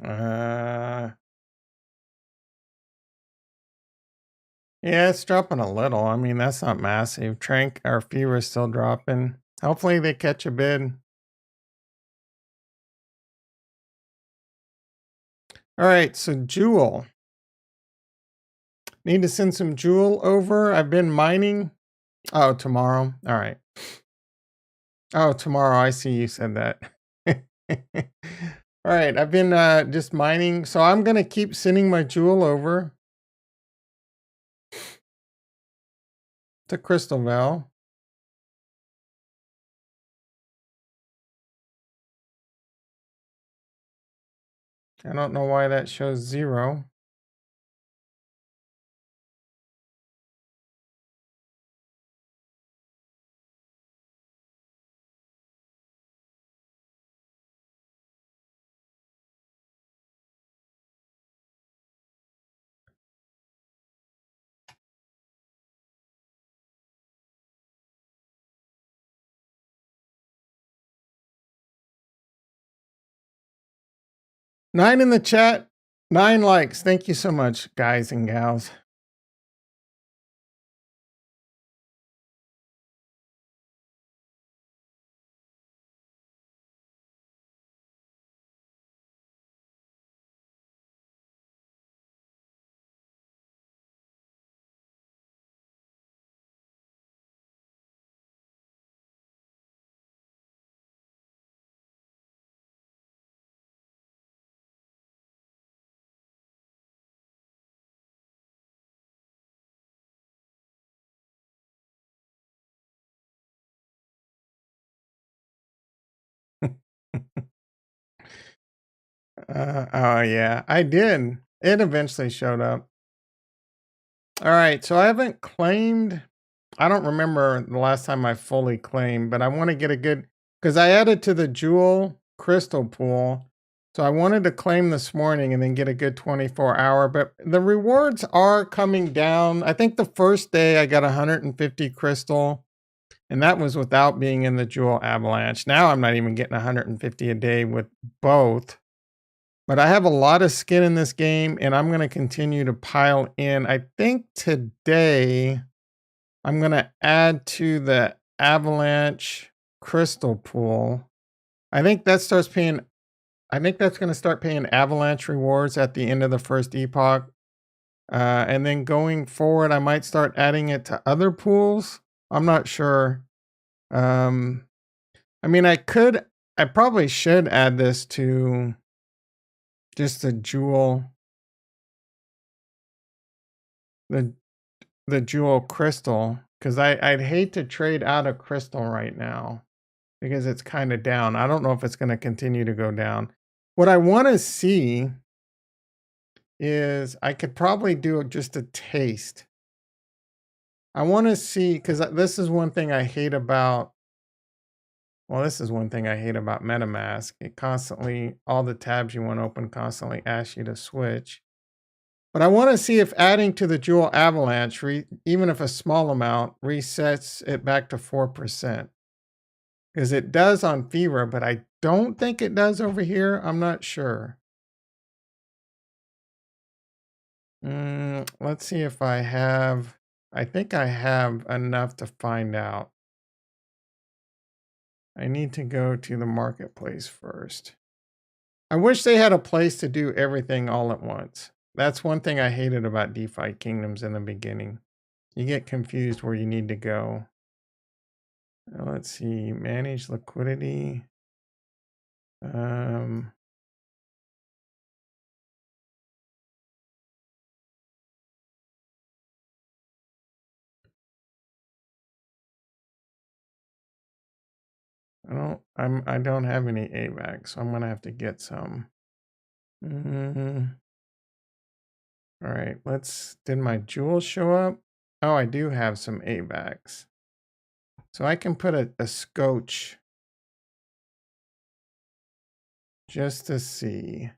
Uh, yeah, it's dropping a little. I mean, that's not massive. Trank, our fever is still dropping. Hopefully they catch a bid. All right, so Jewel. Need to send some Jewel over. I've been mining. Oh, tomorrow. All right. Oh, tomorrow. I see you said that. All right, I've been just mining. So I'm going to keep sending my Jewel over to Crystal Val. I don't know why that shows 0. Nine in the chat, 9 likes. Thank you so much, guys and gals. Oh, yeah, I did. It eventually showed up. All right, so I haven't claimed. I don't remember the last time I fully claimed, but I want to get a good, because I added to the Jewel crystal pool. So I wanted to claim this morning and then get a good 24-hour, but the rewards are coming down. I think the first day I got 150 crystal, and that was without being in the Jewel Avalanche. Now I'm not even getting 150 a day with both. But I have a lot of skin in this game, and I'm going to continue to pile in. I think today I'm going to add to the Avalanche Crystal Pool. I think that starts paying I think that's gonna start paying avalanche rewards at the end of the first epoch. And then going forward, I might start adding it to other pools. I'm not sure. Um, I mean, I probably should add this to just the the jewel crystal, because I'd hate to trade out of crystal right now because it's kind of down. I don't know if it's going to continue to go down. What I want to see is I could probably do just a taste. I want to see because this is one thing I hate about. Well, this is one thing I hate about MetaMask. It constantly, all the tabs you want to open constantly ask you to switch. But I want to see if adding to the Jewel Avalanche, even if a small amount, resets it back to 4%. Because it does on Fever, but I don't think it does over here. I'm not sure. Let's see if I have. I think I have enough to find out. I need to go to the marketplace first. I wish they had a place to do everything all at once. That's one thing I hated about DeFi Kingdoms in the beginning. You get confused where you need to go. Let's see, manage liquidity. Um, I don't have any AVAX, so I'm gonna have to get some. All right, did my jewels show up? Oh, I do have some AVAX. So I can put a scotch just to see.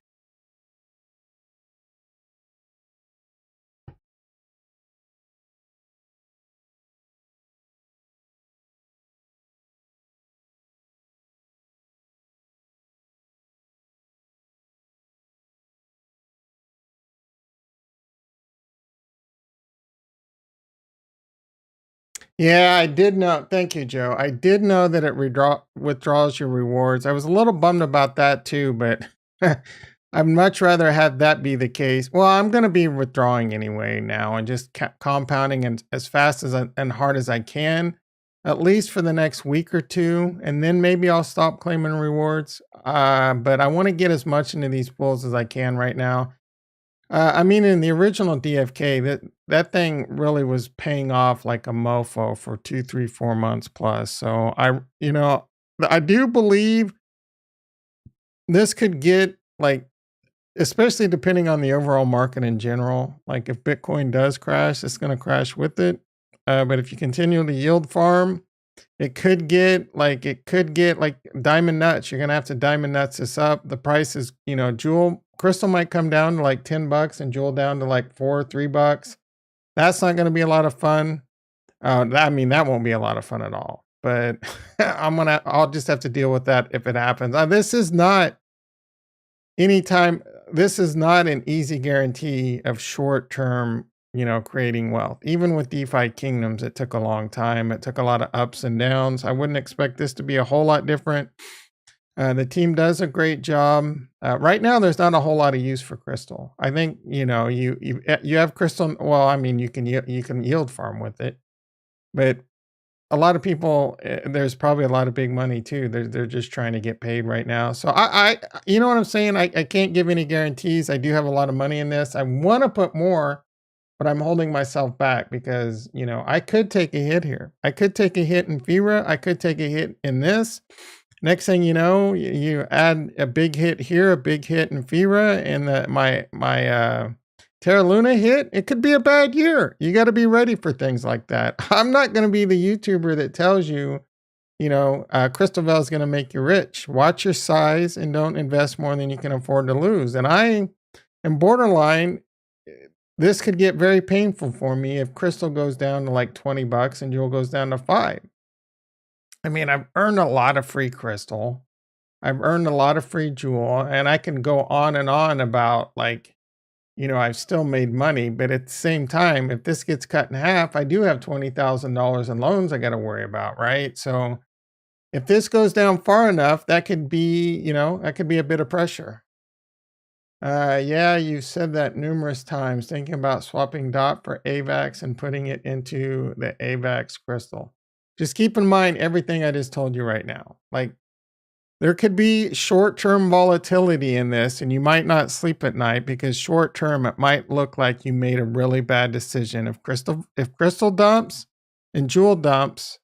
Yeah, I did know. Thank you, Joe. I did know that it withdraws your rewards. I was a little bummed about that too, but I'd much rather have that be the case. Well, I'm going to be withdrawing anyway now and just compounding as fast and hard as I can, at least for the next week or two, and then maybe I'll stop claiming rewards. But I want to get as much into these pools as I can right now. I mean, in the original DFK, that thing really was paying off like a mofo for 2, 3, 4 months plus. So I do believe this could get like, especially depending on the overall market in general. Like if Bitcoin does crash, it's going to crash with it. But if you continue to yield farm, it could get like diamond nuts. You're gonna have to diamond nuts this up. The price is, jewel crystal might come down to like $10 and jewel down to like $3. That's not gonna be a lot of fun. I mean, that won't be a lot of fun at all. But I'll just have to deal with that if it happens. Anytime, this is not an easy guarantee of short term, creating wealth. Even with DeFi Kingdoms, it took a long time. It took a lot of ups and downs. I wouldn't expect this to be a whole lot different. The team does a great job. Right now, there's not a whole lot of use for crystal. I think you have crystal. Well, I mean, you can yield farm with it, but a lot of people, there's probably a lot of big money too. They're just trying to get paid right now. So you know what I'm saying? I can't give any guarantees. I do have a lot of money in this. I want to put more, but I'm holding myself back because, I could take a hit here. I could take a hit in FIRA. I could take a hit in this. Next thing you know, you add a big hit here, a big hit in FIRA, and my Terra Luna hit. It could be a bad year. You got to be ready for things like that. I'm not going to be the YouTuber that tells you, Crystal Bell is going to make you rich. Watch your size and don't invest more than you can afford to lose. And I am borderline. This could get very painful for me if Crystal goes down to like $20 and Jewel goes down to 5. I mean, I've earned a lot of free Crystal. I've earned a lot of free Jewel, and I can go on and on about like, I've still made money, but at the same time, if this gets cut in half, I do have $20,000 in loans I got to worry about, right? So If this goes down far enough, that could be, that could be a bit of pressure. Yeah, you said that numerous times, thinking about swapping DOT for AVAX and putting it into the AVAX crystal. Just keep in mind everything I just told you right now. Like, there could be short-term volatility in this, and you might not sleep at night because short-term it might look like you made a really bad decision. If crystal dumps and jewel dumps,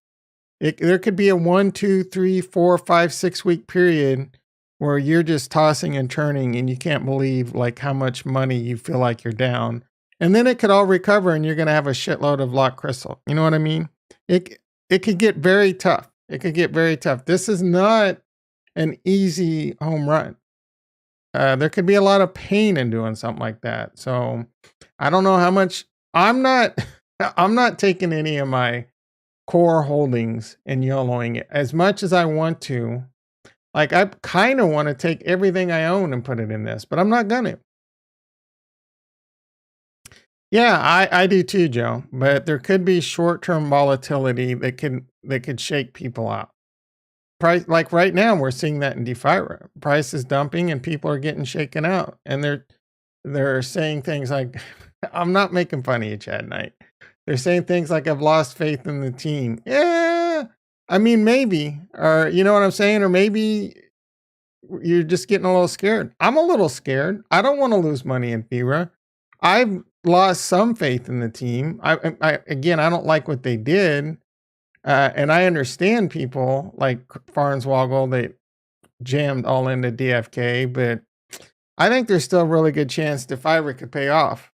there could be a 1, 2, 3, 4, 5, 6 week period where you're just tossing and turning and you can't believe like how much money you feel like you're down. And then it could all recover and you're going to have a shitload of locked crystal. You know what I mean? It could get very tough. It could get very tough. This is not an easy home run. There could be a lot of pain in doing something like that. So I don't know how much I'm not I'm not taking any of my core holdings and YOLOing it as much as I want to. Like, I kind of want to take everything I own and put it in this, but I'm not gonna. Yeah, I do too, Joe. But there could be short-term volatility that could shake people out. Price, like right now, we're seeing that in DeFi. Price is dumping and people are getting shaken out, and they're saying things like, "I'm not making fun of you, Chad Knight." They're saying things like, "I've lost faith in the team." Yeah, I mean, maybe, or you know what I'm saying, or maybe you're just getting a little scared. I'm a little scared. I don't want to lose money in Fira. I've lost some faith in the team. Again, I don't like what they did, and I understand people like Farnswoggle. They jammed all into DFK, but I think there's still a really good chance DeFi could pay off.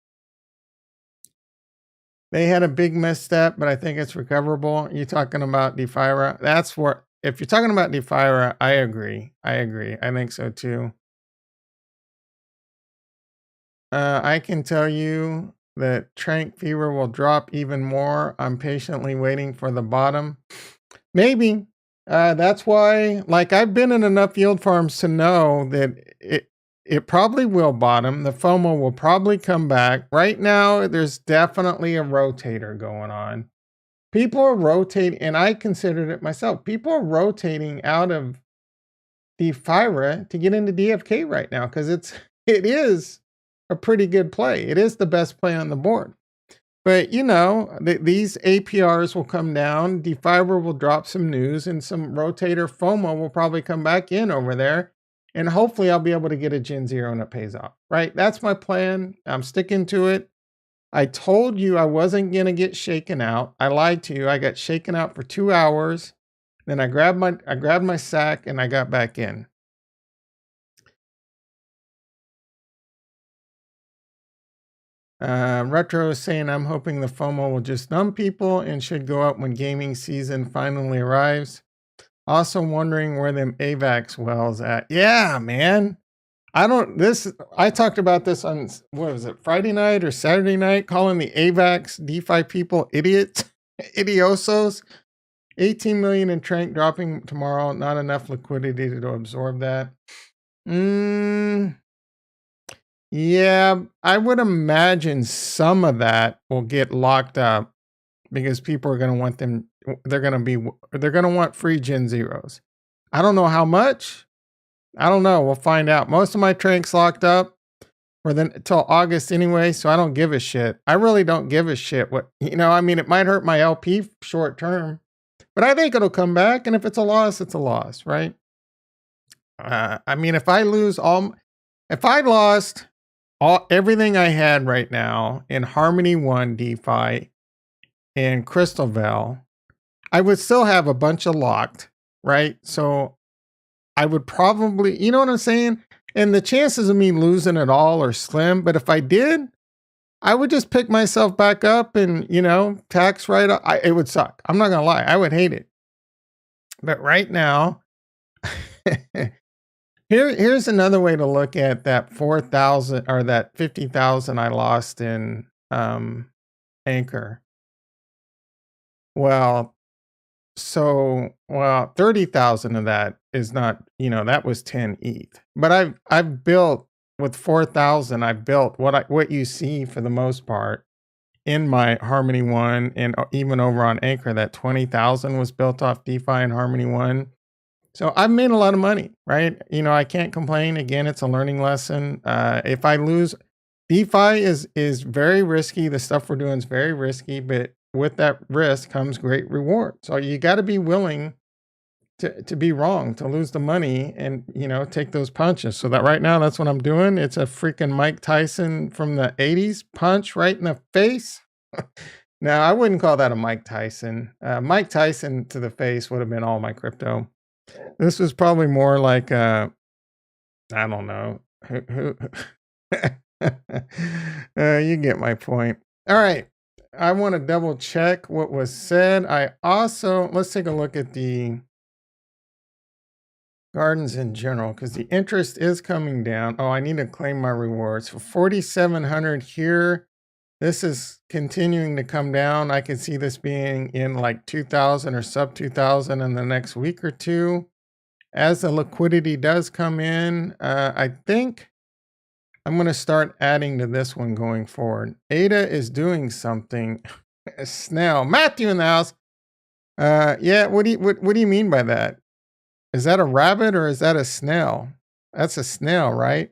They had a big misstep, but I think it's recoverable. You talking about DeFi? That's what. If you're talking about DeFi, I agree. I agree. I think so too. I can tell you that Trank Fever will drop even more. I'm patiently waiting for the bottom. Maybe. That's why, like, I've been in enough yield farms to know that it probably will bottom. The FOMO will probably come back. Right now, there's definitely a rotator going on. People are rotating, and I considered it myself. People are rotating out of DeFi to get into DFK right now because it is a pretty good play. It is the best play on the board. But these APRs will come down. DeFi will drop some news, and some rotator FOMO will probably come back in over there. And hopefully I'll be able to get a Gen Zero and it pays off. Right? That's my plan. I'm sticking to it. I told you I wasn't gonna get shaken out. I lied to you. I got shaken out for 2 hours. Then I grabbed my sack and I got back in. Retro is saying I'm hoping the FOMO will just numb people and should go up when gaming season finally arrives. Also wondering where them AVAX wells at. Yeah, man. I talked about this on, what was it, Friday night or Saturday night, calling the AVAX DeFi people idiots, idiosos. 18 million in Trank dropping tomorrow. Not enough liquidity to absorb that. Yeah, I would imagine some of that will get locked up because people are going to want them. They're going to want free Gen Zeros. I don't know how much. I don't know. We'll find out. Most of my Tranks locked up for then until August anyway, so I don't give a shit. I really don't give a shit what, I mean, it might hurt my LP short term, but I think it'll come back. And if it's a loss, it's a loss, right? I mean, if I lost everything I had right now in Harmony 1 DeFi and Crystal Vel, I would still have a bunch of locked, right? So I would probably, you know what I'm saying? And the chances of me losing it all are slim. But if I did, I would just pick myself back up and, tax write off. It would suck. I'm not going to lie. I would hate it. But right now, here's another way to look at that 4,000 or that 50,000 I lost in Anchor. Well, 30,000 of that is not, that was 10 ETH. But I've built with 4,000, I've built what you see for the most part in my Harmony 1 and even over on Anchor, that 20,000 was built off DeFi and Harmony 1. So I've made a lot of money, right? You know, I can't complain. Again, it's a learning lesson. If I lose, DeFi is very risky. The stuff we're doing is very risky, but with that risk comes great reward. So you got to be willing to be wrong, to lose the money and, take those punches. So that right now, that's what I'm doing. It's a freaking Mike Tyson from the 80s punch right in the face. Now, I wouldn't call that a Mike Tyson. Mike Tyson to the face would have been all my crypto. This was probably more like, I don't know. You get my point. All right. I want to double check what was said. Let's take a look at the gardens in general because the interest is coming down. Oh, I need to claim my rewards for 4,700 here. This is continuing to come down. I can see this being in like 2,000 or sub 2,000 in the next week or two. As the liquidity does come in, I think I'm going to start adding to this one going forward. ADA is doing something. Snell. Matthew in the house. Yeah, what do you mean by that? Is that a rabbit or is that a snail? That's a snail, right?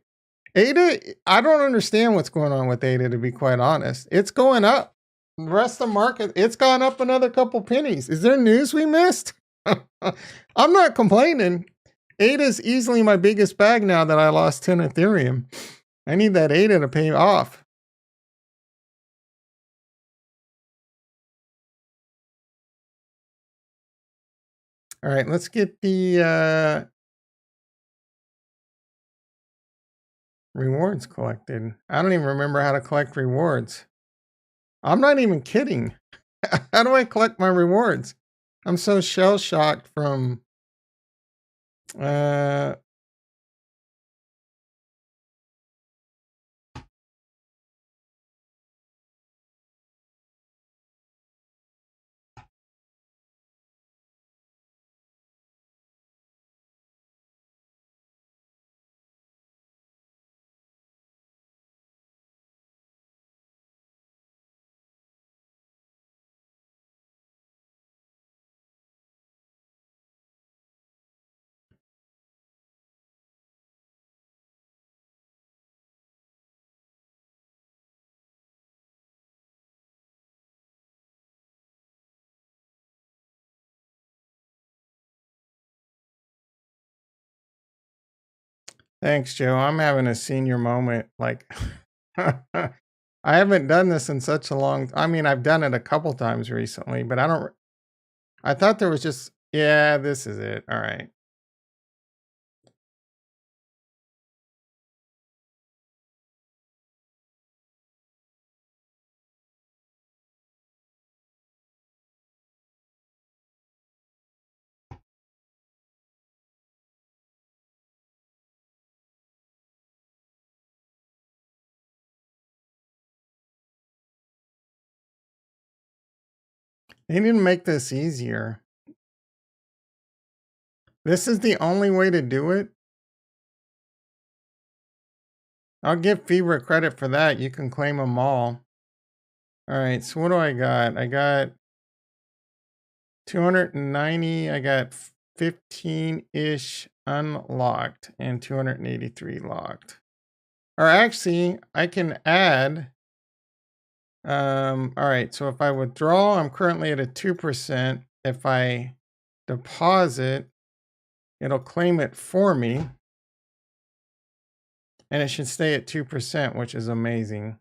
ADA, I don't understand what's going on with ADA, to be quite honest. It's going up. The rest of the market, it's gone up another couple pennies. Is there news we missed? I'm not complaining. ADA is easily my biggest bag now that I lost 10 Ethereum. I need that ADA to pay off. All right, let's get the rewards collected. I don't even remember how to collect rewards. I'm not even kidding. How do I collect my rewards? I'm so shell shocked from thanks, Joe. I'm having a senior moment. Like, I haven't done this in such a long. I mean, I've done it a couple times recently, but I don't. I thought there was just. Yeah, this is it. All right. They didn't make this easier. This is the only way to do it. I'll give Fever credit for that. You can claim them all. All right. So what do I got? I got 290. I got 15-ish unlocked and 283 locked. Or actually, I can add. All right. So if I withdraw, I'm currently at a 2%. If I deposit, it'll claim it for me. And it should stay at 2%, which is amazing.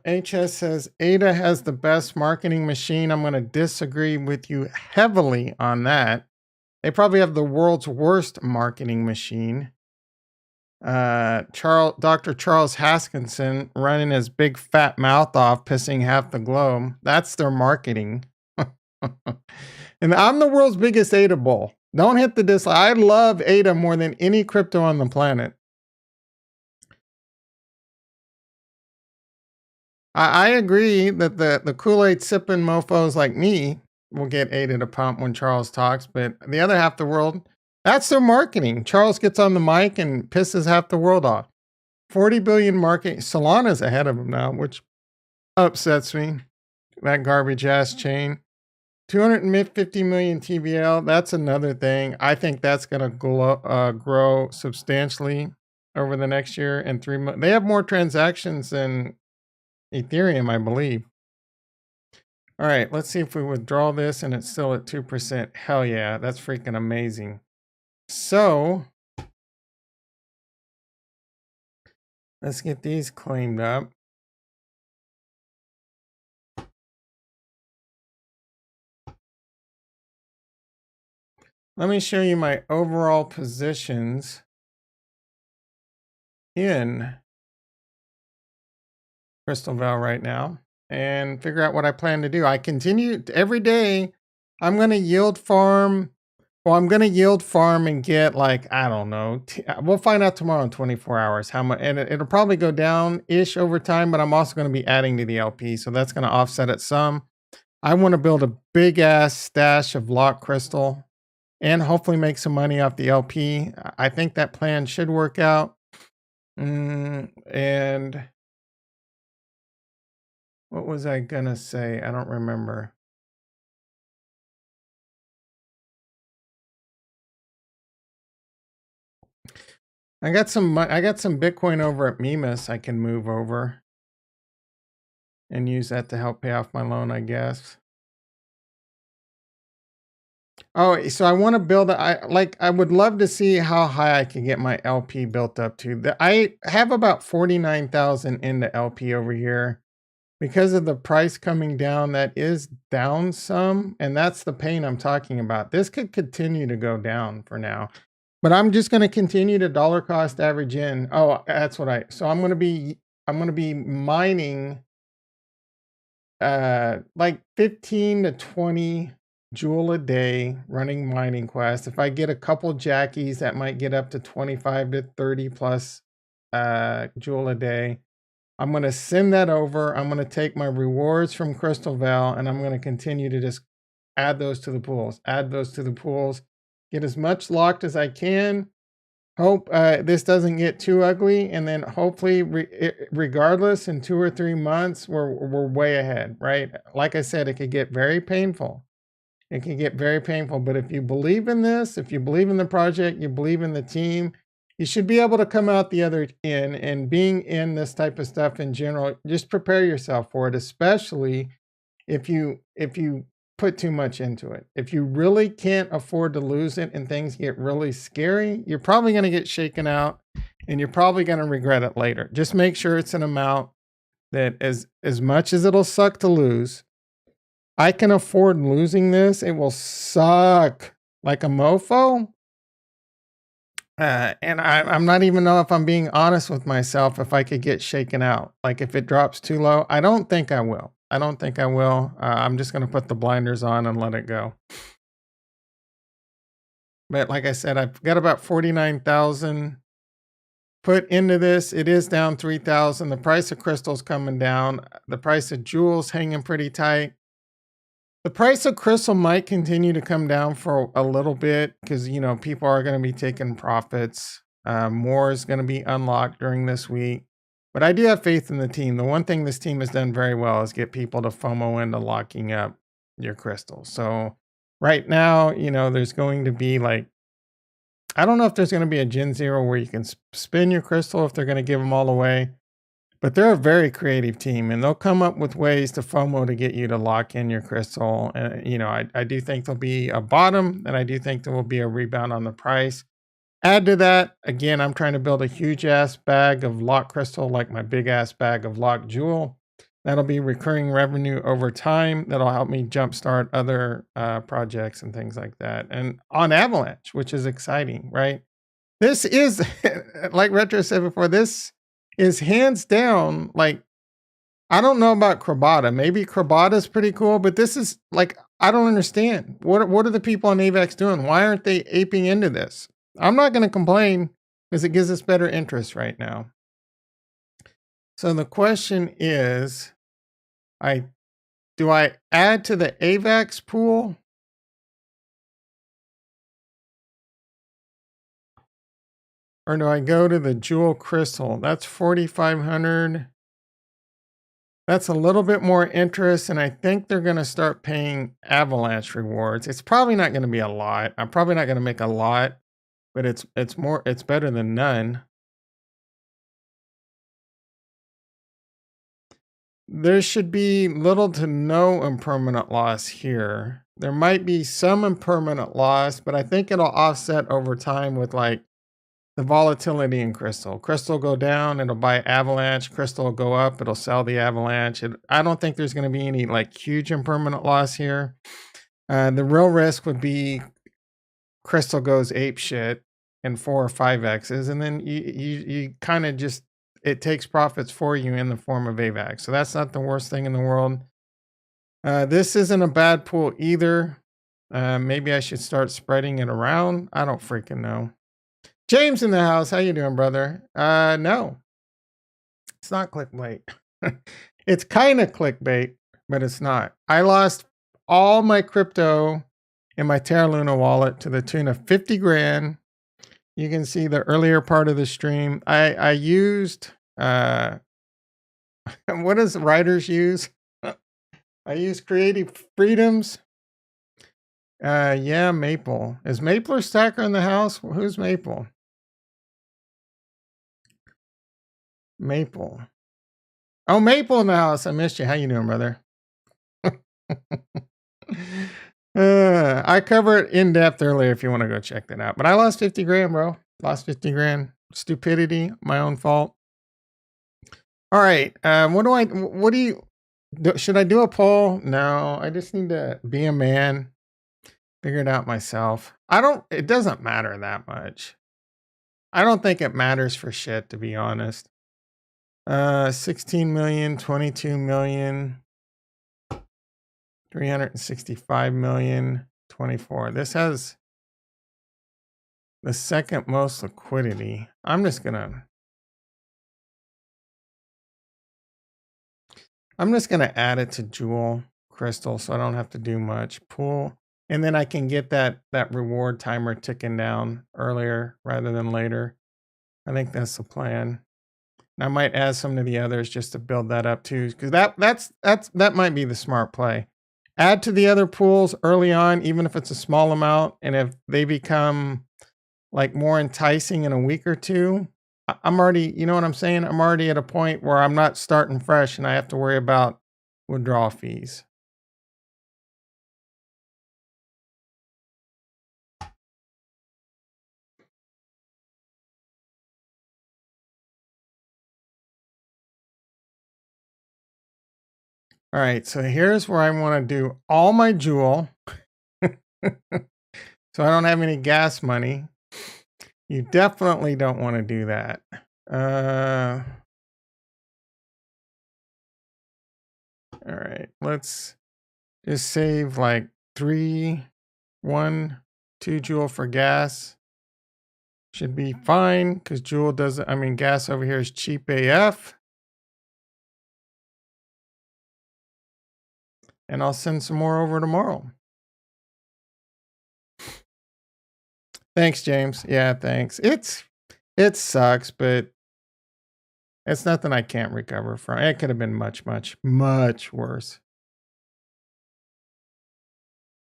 HS says ADA has the best marketing machine. I'm going to disagree with you heavily on that. They probably have the world's worst marketing machine. Dr. Charles Haskinson running his big fat mouth off, pissing half the globe. That's their marketing. And I'm the world's biggest ADA bull. Don't hit the dislike. I love ADA more than any crypto on the planet. I agree that the Kool-Aid sipping mofos like me will get 8 at a pump when Charles talks, but the other half of the world, that's their marketing. Charles gets on the mic and pisses half the world off. 40 billion market. Solana's ahead of him now, which upsets me. That garbage ass chain. 250 million TVL. That's another thing. I think that's going to grow substantially over the next year and 3 months. They have more transactions than Ethereum, I believe. All right, let's see if we withdraw this and it's still at 2%. Hell yeah, that's freaking amazing. So let's get these claimed up. Let me show you my overall positions in Crystal Val right now and figure out what I plan to do. I continue every day. I'm going to yield farm. Well, I'm going to yield farm and get like, I don't know. We'll find out tomorrow in 24 hours how much, and it'll probably go down ish over time, but I'm also going to be adding to the LP. So that's going to offset it some. I want to build a big ass stash of lock crystal and hopefully make some money off the LP. I think that plan should work out. And what was I gonna say? I don't remember. I got some Bitcoin over at Mimas I can move over and use that to help pay off my loan, I guess. Oh, so I want to build I would love to see how high I can get my LP built up to. I have about 49,000 into LP over here. Because of the price coming down, that is down some, and that's the pain I'm talking about. This could continue to go down for now, but I'm just going to continue to dollar cost average in. Oh, that's what so I'm going to be mining like 15 to 20 joule a day running mining quest. If I get a couple jackies, that might get up to 25 to 30 plus joule a day. I'm going to send that over. I'm going to take my rewards from Crystal Val and I'm going to continue to just add those to the pools, get as much locked as I can. Hope this doesn't get too ugly. And then hopefully, regardless, in 2 or 3 months, we're way ahead, right? Like I said, it could get very painful. It can get very painful. But if you believe in this, if you believe in the project, you believe in the team, you should be able to come out the other end. And being in this type of stuff in general, just prepare yourself for it, especially if you put too much into it. If you really can't afford to lose it and things get really scary, you're probably going to get shaken out and you're probably going to regret it later. Just make sure it's an amount that as much as it'll suck to lose, I can afford losing this. It will suck like a mofo. And I'm not even know if I'm being honest with myself if I could get shaken out. Like if it drops too low, I don't think I will. I'm just going to put the blinders on and let it go. But like I said, I've got about 49,000 put into this. It is down 3,000. The price of crystals coming down. The price of jewels hanging pretty tight. The price of crystal might continue to come down for a little bit because, people are going to be taking profits. More is going to be unlocked during this week. But I do have faith in the team. The one thing this team has done very well is get people to FOMO into locking up your crystals. So right now, there's going to be I don't know if there's going to be a Gen Zero where you can spin your crystal if they're going to give them all away. But they're a very creative team, and they'll come up with ways to FOMO to get you to lock in your crystal. I do think there'll be a bottom, and I do think there will be a rebound on the price. Add to that, again, I'm trying to build a huge ass bag of lock crystal, like my big ass bag of lock jewel. That'll be recurring revenue over time. That'll help me jumpstart other projects and things like that. And on Avalanche, which is exciting, right? This is, like Retro said before, this is hands down, I don't know about Krabata. Maybe Krabata is pretty cool, but this is I don't understand. What are the people on AVAX doing? Why aren't they aping into this? I'm not going to complain because it gives us better interest right now. So the question is, I do I add to the AVAX pool? Or do I go to the jewel crystal? That's 4,500. That's a little bit more interest, and I think they're gonna start paying avalanche rewards. It's probably not gonna be a lot. I'm probably not gonna make a lot, but it's better than none. There should be little to no impermanent loss here. There might be some impermanent loss, but I think it'll offset over time with like the volatility in crystal. Crystal go down, it'll buy avalanche. Crystal will go up, it'll sell the avalanche. I don't think there's going to be any like huge impermanent loss here. The real risk would be crystal goes ape shit in 4 or 5 X's, and then you kind of just it takes profits for you in the form of AVAX. So that's not the worst thing in the world. This isn't a bad pool either. Maybe I should start spreading it around. I don't freaking know. James in the house. How you doing, brother? No. It's not clickbait. It's kind of clickbait, but it's not. I lost all my crypto in my Terra Luna wallet to the tune of 50 grand. You can see the earlier part of the stream. I used what does writers use? I use Creative Freedoms. Yeah, Maple. Is Maple or Stacker in the house? Who's Maple? Maple. Oh, Maple in the house. I missed you. How you doing, brother? I covered it in depth earlier if you want to go check that out. But I lost 50 grand, bro. Lost 50 grand. Stupidity. My own fault. All right. Should I do a poll? No, I just need to be a man. Figure it out myself. It doesn't matter that much. I don't think it matters for shit, to be honest. 16 million, 22 million, 365 million, 24. This has the second most liquidity. I'm just gonna add it to Jewel Crystal so I don't have to do much. Pool. And then I can get that reward timer ticking down earlier rather than later. I think that's the plan. I might add some to the others just to build that up too, because that might be the smart play. Add to the other pools early on, even if it's a small amount, and if they become like more enticing in a week or two, I'm already, you know what I'm saying? I'm already at a point where I'm not starting fresh and I have to worry about withdrawal fees. All right, so here's where I want to do all my jewel. So I don't have any gas money. You definitely don't want to do that. All right, let's just save like 2 Joule for gas. Should be fine because Joule doesn't, gas over here is cheap AF. And I'll send some more over tomorrow. Thanks, James. Yeah, thanks. It sucks, but it's nothing I can't recover from. It could have been much, much, much worse.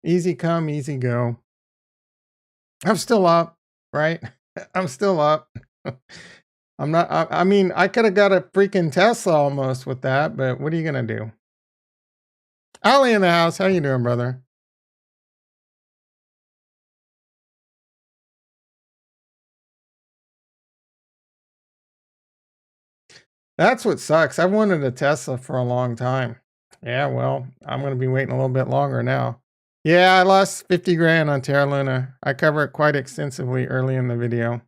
Easy come, easy go. I'm still up, right? I'm still up. I'm not, I could have got a freaking Tesla almost with that, but what are you going to do? Ollie in the house. How you doing, brother? That's what sucks. I've wanted a Tesla for a long time. Yeah, well, I'm going to be waiting a little bit longer now. Yeah, I lost 50 grand on Terra Luna. I cover it quite extensively early in the video.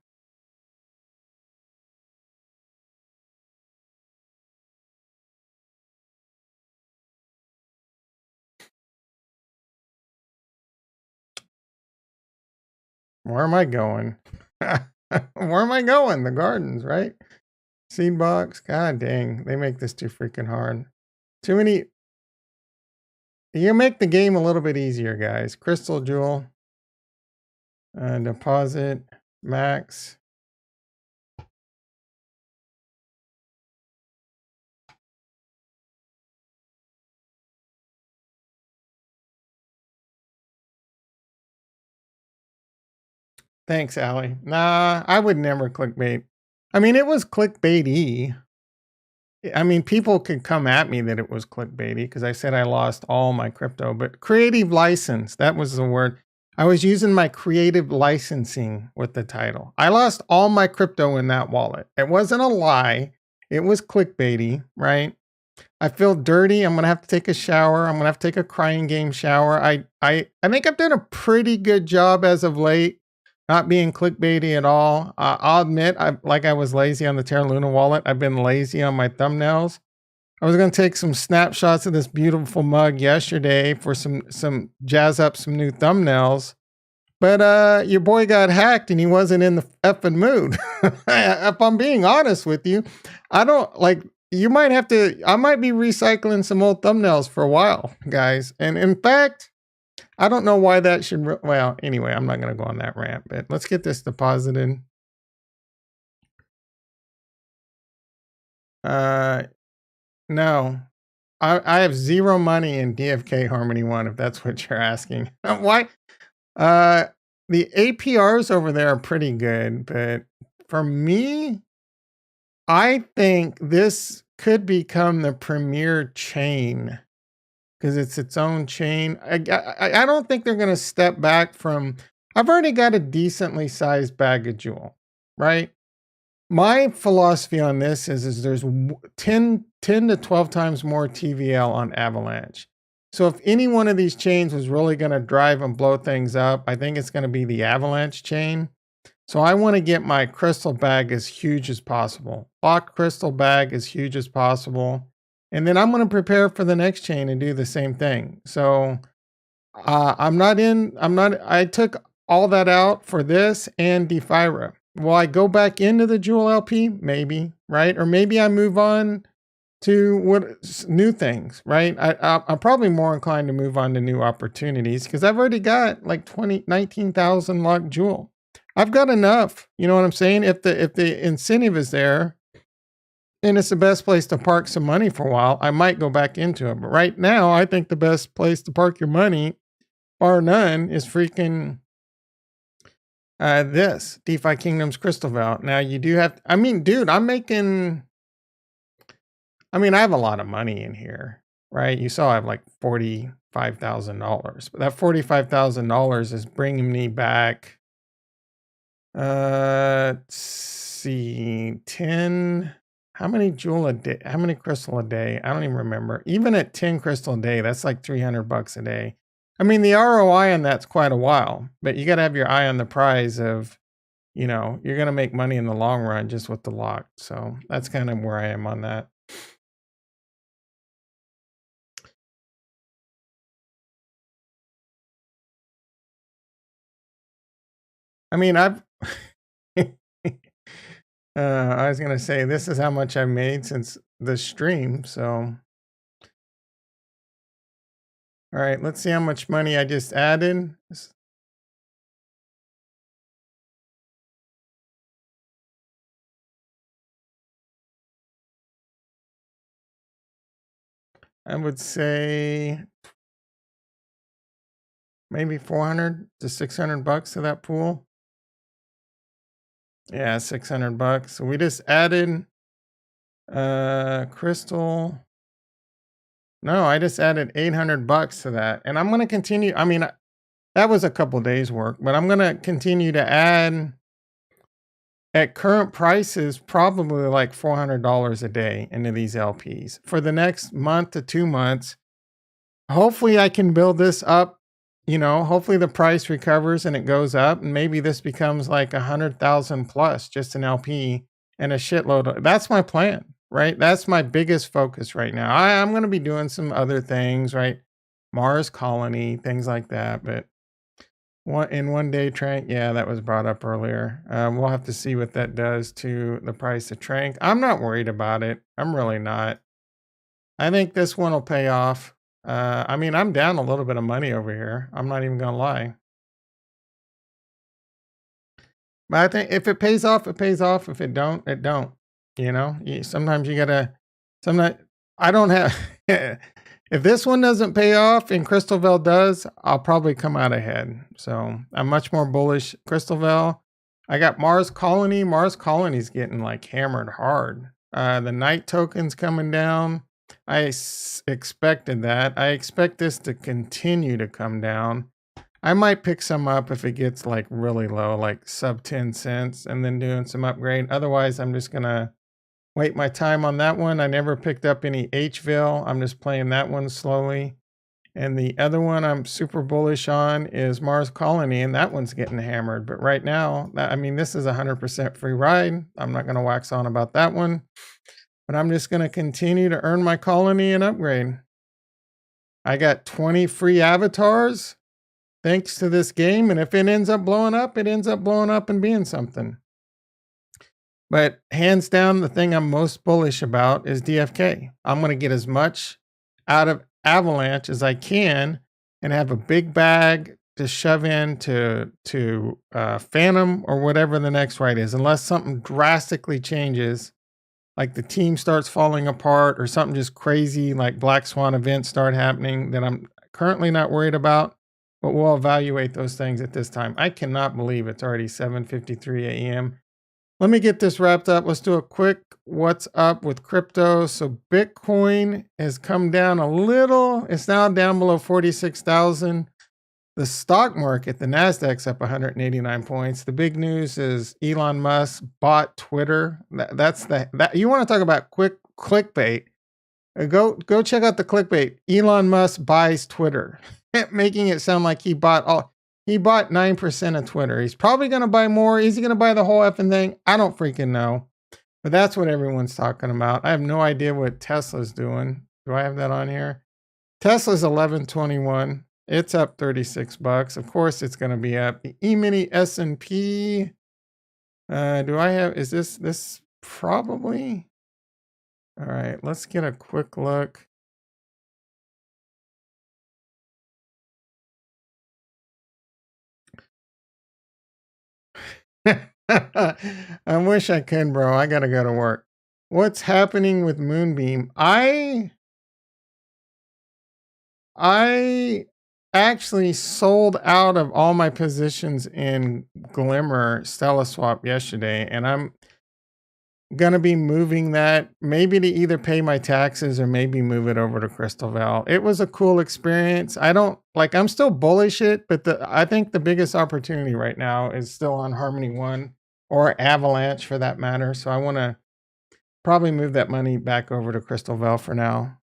Where am I going? Where am I going? The gardens, right? Seed box. God dang, they make this too freaking hard. Too many. You make the game a little bit easier, guys. Crystal Jewel, deposit, max. Thanks, Allie. Nah, I would never clickbait. I mean, it was clickbaity. I mean, people could come at me that it was clickbaity because I said I lost all my crypto, but creative license, that was the word. I was using my creative licensing with the title. I lost all my crypto in that wallet. It wasn't a lie. It was clickbaity, right? I feel dirty. I'm gonna have to take a shower. I'm gonna have to take a crying game shower. I think I've done a pretty good job as of late, not being clickbaity at all. I'll admit, I was lazy on the Terra Luna wallet. I've been lazy on my thumbnails. I was gonna take some snapshots of this beautiful mug yesterday for some jazz up some new thumbnails. But your boy got hacked and he wasn't in the effing mood. If I'm being honest with you, I don't like you might have to I might be recycling some old thumbnails for a while, guys. And in fact, I don't know why that should well, anyway, I'm not going to go on that rant, but let's get this deposited. Uh no. I have zero money in DFK Harmony 1 if that's what you're asking. Why? Uh, the APRs over there are pretty good, but for me, I think this could become the premier chain because it's its own chain. I don't think they're going to step back from. I've already got a decently sized bag of jewel, right? My philosophy on this is there's 10 to 12 times more TVL on Avalanche. So if any one of these chains was really going to drive and blow things up, I think it's going to be the Avalanche chain. So I want to get my crystal bag as huge as possible. Locked crystal bag as huge as possible. And then I'm going to prepare for the next chain and do the same thing. So I took all that out for this and Defira. Will I go back into the Jewel LP? Maybe, right? Or maybe I move on to what new things, right? I'm probably more inclined to move on to new opportunities because I've already got like 19,000 locked Jewel. I've got enough. You know what I'm saying? If the incentive is there and it's the best place to park some money for a while, I might go back into it. But right now, I think the best place to park your money, bar none, is freaking this Defikingdoms Crystal Vault. Now you do have, I mean, dude, I have a lot of money in here, right? You saw I have like $45,000, but that $45,000 is bringing me back. Let's see, 10. How many jewel a day? How many crystal a day? I don't even remember. Even at 10 crystal a day, that's like $300 a day. I mean, the ROI on that's quite a while, but you got to have your eye on the prize of, you're going to make money in the long run just with the lock. So that's kind of where I am on that. I mean, I was going to say, this is how much I've made since the stream. So, all right, let's see how much money I just added. I would say maybe 400 to 600 bucks to that pool. Yeah, 600 bucks. So we just added crystal. No, I just added 800 bucks to that. And I'm going to continue. I mean, that was a couple days work, but I'm going to continue to add at current prices, probably like $400 a day into these LPs for the next month to 2 months. Hopefully I can build this up. Hopefully the price recovers and it goes up, and maybe this becomes like 100,000 plus just an LP and a shitload. That's my plan, right? That's my biggest focus right now. I'm going to be doing some other things, right? Mars colony, things like that. But one day Trank, yeah, that was brought up earlier. We'll have to see what that does to the price of Trank. I'm not worried about it. I'm really not. I think this one will pay off. I mean, I'm down a little bit of money over here. I'm not even gonna lie. But I think if it pays off, it pays off. If it don't, it don't. Sometimes you gotta. Sometimes I don't have. If this one doesn't pay off and Crystal Veil does, I'll probably come out ahead. So I'm much more bullish. Crystal Veil. I got Mars Colony. Mars Colony's getting like hammered hard. The night token's coming down. Expected that. I expect this to continue to come down. I might pick some up if it gets like really low, like sub 10 cents, and then doing some upgrade. Otherwise, I'm just gonna wait my time on that one. I never picked up any Hville. I'm just playing that one slowly. And the other one I'm super bullish on is Mars Colony, and that one's getting hammered. But right now, I mean, this is a 100% free ride. I'm not gonna wax on about that one, but I'm just gonna continue to earn my colony and upgrade. I got 20 free avatars thanks to this game. And if it ends up blowing up, it ends up blowing up and being something. But hands down, the thing I'm most bullish about is DFK. I'm going to get as much out of Avalanche as I can and have a big bag to shove into Phantom or whatever the next ride is, unless something drastically changes, like the team starts falling apart or something just crazy like Black Swan events start happening that I'm currently not worried about. But we'll evaluate those things at this time. I cannot believe it's already 7:53 a.m. Let me get this wrapped up. Let's do a quick what's up with crypto. So Bitcoin has come down a little. It's now down below 46,000. The stock market, the Nasdaq's up 189 points. The big news is Elon Musk bought Twitter. That you want to talk about quick clickbait. Go check out the clickbait. Elon Musk buys Twitter, making it sound like he bought 9% of Twitter. He's probably going to buy more. Is he going to buy the whole effing thing? I don't freaking know. But that's what everyone's talking about. I have no idea what Tesla's doing. Do I have that on here? Tesla's 1121. It's up 36 bucks. Of course it's going to be up. The E-mini S&P. Is this probably? All right, let's get a quick look. I wish I could, bro. I gotta go to work. What's happening with Moonbeam? I actually sold out of all my positions in Glimmer Stella Swap yesterday, and I'm gonna be moving that maybe to either pay my taxes or maybe move it over to Crystal Val. It was a cool experience. I'm still bullish it, but I think the biggest opportunity right now is still on Harmony One or Avalanche for that matter. So I want to probably move that money back over to Crystal Val for now.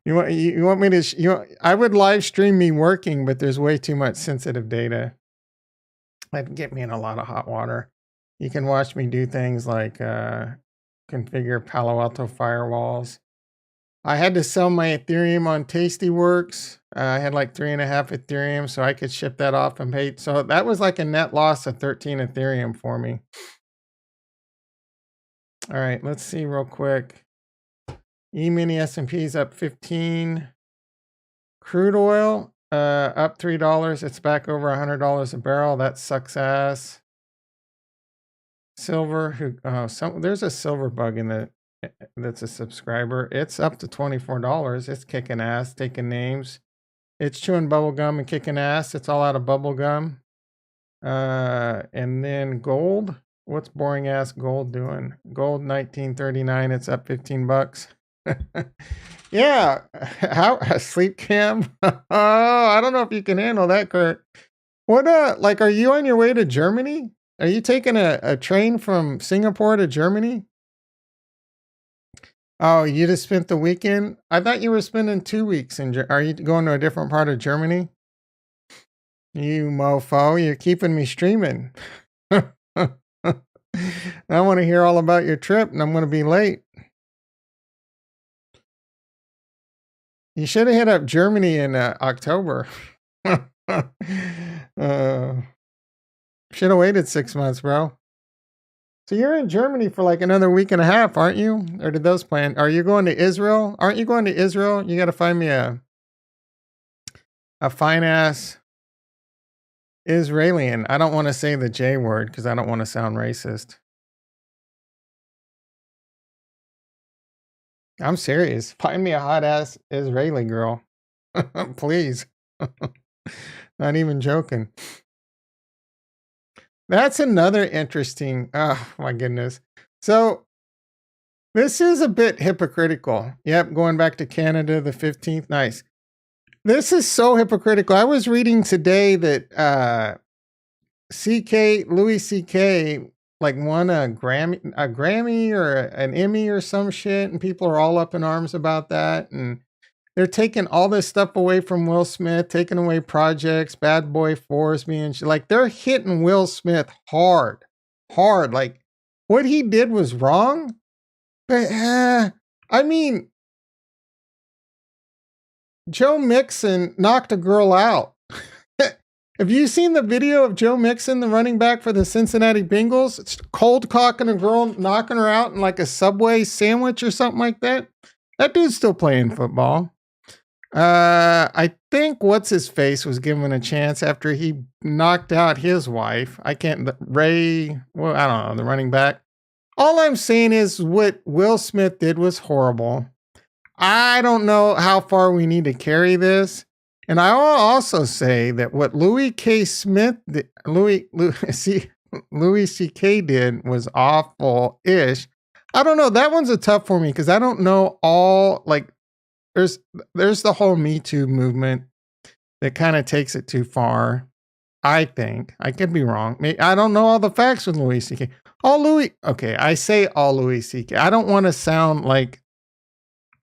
You want me to I would live stream me working, but there's way too much sensitive data. That'd get me in a lot of hot water. You can watch me do things like configure Palo Alto firewalls. I had to sell my Ethereum on Tastyworks. I had like 3.5 Ethereum, so I could ship that off and pay. So that was like a net loss of 13 Ethereum for me. All right, let's see real quick. E-mini S&P is up 15. Crude oil up $3. It's back over $100 a barrel. That sucks ass. Silver, there's a silver bug in that's a subscriber. It's up to $24. It's kicking ass, taking names. It's chewing bubble gum and kicking ass. It's all out of bubble gum. And then gold. What's boring ass gold doing? Gold 1939. It's up 15 bucks. Yeah. How sleep cam? Oh, I don't know if you can handle that, Kurt. What are you on your way to Germany? Are you taking a train from Singapore to Germany? Oh, you just spent the weekend? I thought you were spending 2 weeks are you going to a different part of Germany? You mofo, you're keeping me streaming. I want to hear all about your trip and I'm going to be late. You should have hit up Germany in October. Should have waited 6 months, bro. So you're in Germany for like another week and a half, aren't you? Or did those plan? Are you going to Israel? Aren't you going to Israel? You got to find me a fine ass Israelian. I don't want to say the J word because I don't want to sound racist. I'm serious. Find me a hot ass Israeli girl. Please. Not even joking. That's another interesting. Oh my goodness. So this is a bit hypocritical. Yep, going back to Canada, the 15th. Nice. This is so hypocritical. I was reading today that Louis CK like won a Grammy or an Emmy or some shit, and people are all up in arms about that. And they're taking all this stuff away from Will Smith, taking away projects, Bad Boy Force Me and shit. Like they're hitting Will Smith hard, hard. Like what he did was wrong. But I mean, Joe Mixon knocked a girl out. Have you seen the video of Joe Mixon, the running back for the Cincinnati Bengals? It's cold cocking a girl, knocking her out in like a Subway sandwich or something like that. That dude's still playing football. I think what's his face was given a chance after he knocked out his wife. I don't know, the running back. All I'm saying is what Will Smith did was horrible. I don't know how far we need to carry this. And I will also say that what Louis C.K. did was awful-ish. I don't know. That one's a tough for me because I don't know all, like, there's the whole Me Too movement that kind of takes it too far. I think. I could be wrong. I don't know all the facts with Louis C.K. I say all Louis C.K. I don't want to sound like,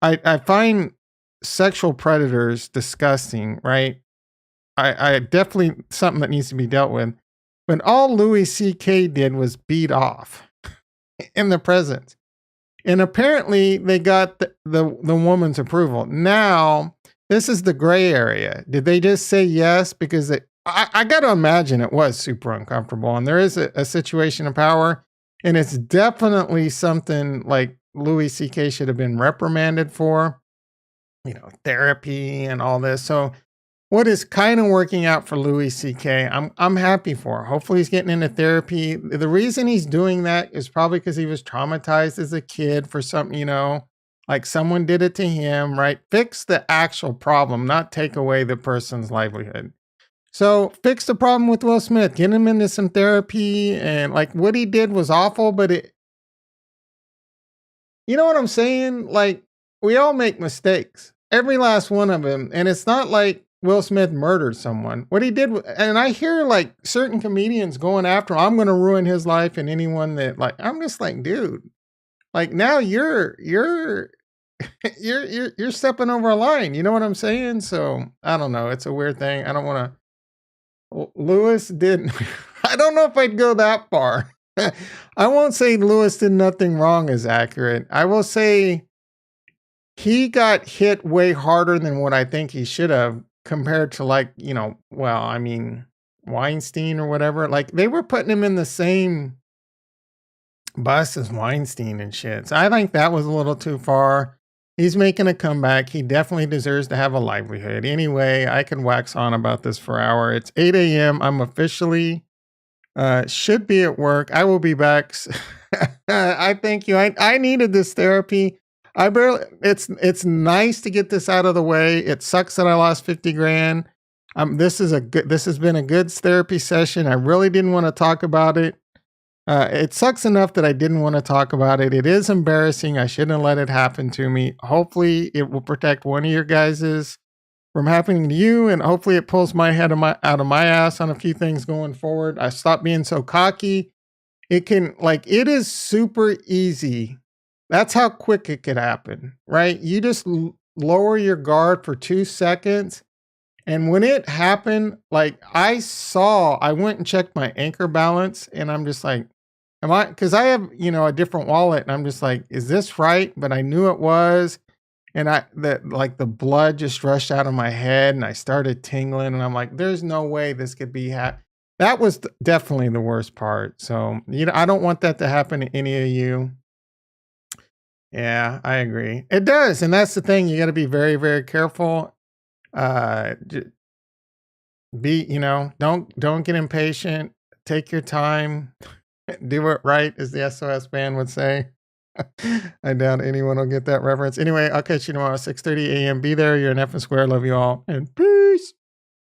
I find sexual predators disgusting, right? I definitely something that needs to be dealt with. But all Louis C.K. did was beat off in the presence. And apparently they got the woman's approval. Now, this is the gray area. Did they just say yes? Because I got to imagine it was super uncomfortable. And there is a situation of power. And it's definitely something like Louis C.K. should have been reprimanded for. Therapy and all this. So what is kind of working out for Louis C.K., I'm happy for. Hopefully he's getting into therapy. The reason he's doing that is probably because he was traumatized as a kid for something, like someone did it to him, right? Fix the actual problem, not take away the person's livelihood. So fix the problem with Will Smith, get him into some therapy, and like what he did was awful, but you know what I'm saying? Like, we all make mistakes, every last one of them. And it's not like Will Smith murdered someone. What he did, and I hear like certain comedians going after him, I'm going to ruin his life, and anyone that like, I'm just like, dude, like now you're stepping over a line. You know what I'm saying? So I don't know. It's a weird thing. I don't want to. Lewis didn't. I don't know if I'd go that far. I won't say Lewis did nothing wrong is accurate. I will say he got hit way harder than what I think he should have compared to like, Weinstein or whatever. Like they were putting him in the same bus as Weinstein and shit. So I think that was a little too far. He's making a comeback. He definitely deserves to have a livelihood. Anyway, I could wax on about this for an hour. It's 8 a.m. I'm officially should be at work. I will be back. I thank you. I needed this therapy. It's nice to get this out of the way. It sucks that I lost 50 grand. This has been a good therapy session. I really didn't want to talk about it. It sucks enough that I didn't want to talk about it. It is embarrassing. I shouldn't have let it happen to me. Hopefully it will protect one of your guys's from happening to you. And hopefully it pulls my head out of my ass on a few things going forward. I stopped being so cocky. It is super easy. That's how quick it could happen, right? You just lower your guard for 2 seconds. And when it happened, like I went and checked my Anchor balance and I'm just like, because I have, a different wallet and I'm just like, is this right? But I knew it was. And the blood just rushed out of my head and I started tingling and I'm like, there's no way this could be That was definitely the worst part. So, I don't want that to happen to any of you. Yeah, I agree. It does, and that's the thing. You got to be very, very careful. J Be don't get impatient. Take your time. Do it right, as the SOS band would say. I doubt anyone will get that reference. Anyway, I'll catch you tomorrow, 6:30 a.m. Be there. You're an F and square. Love you all, and peace.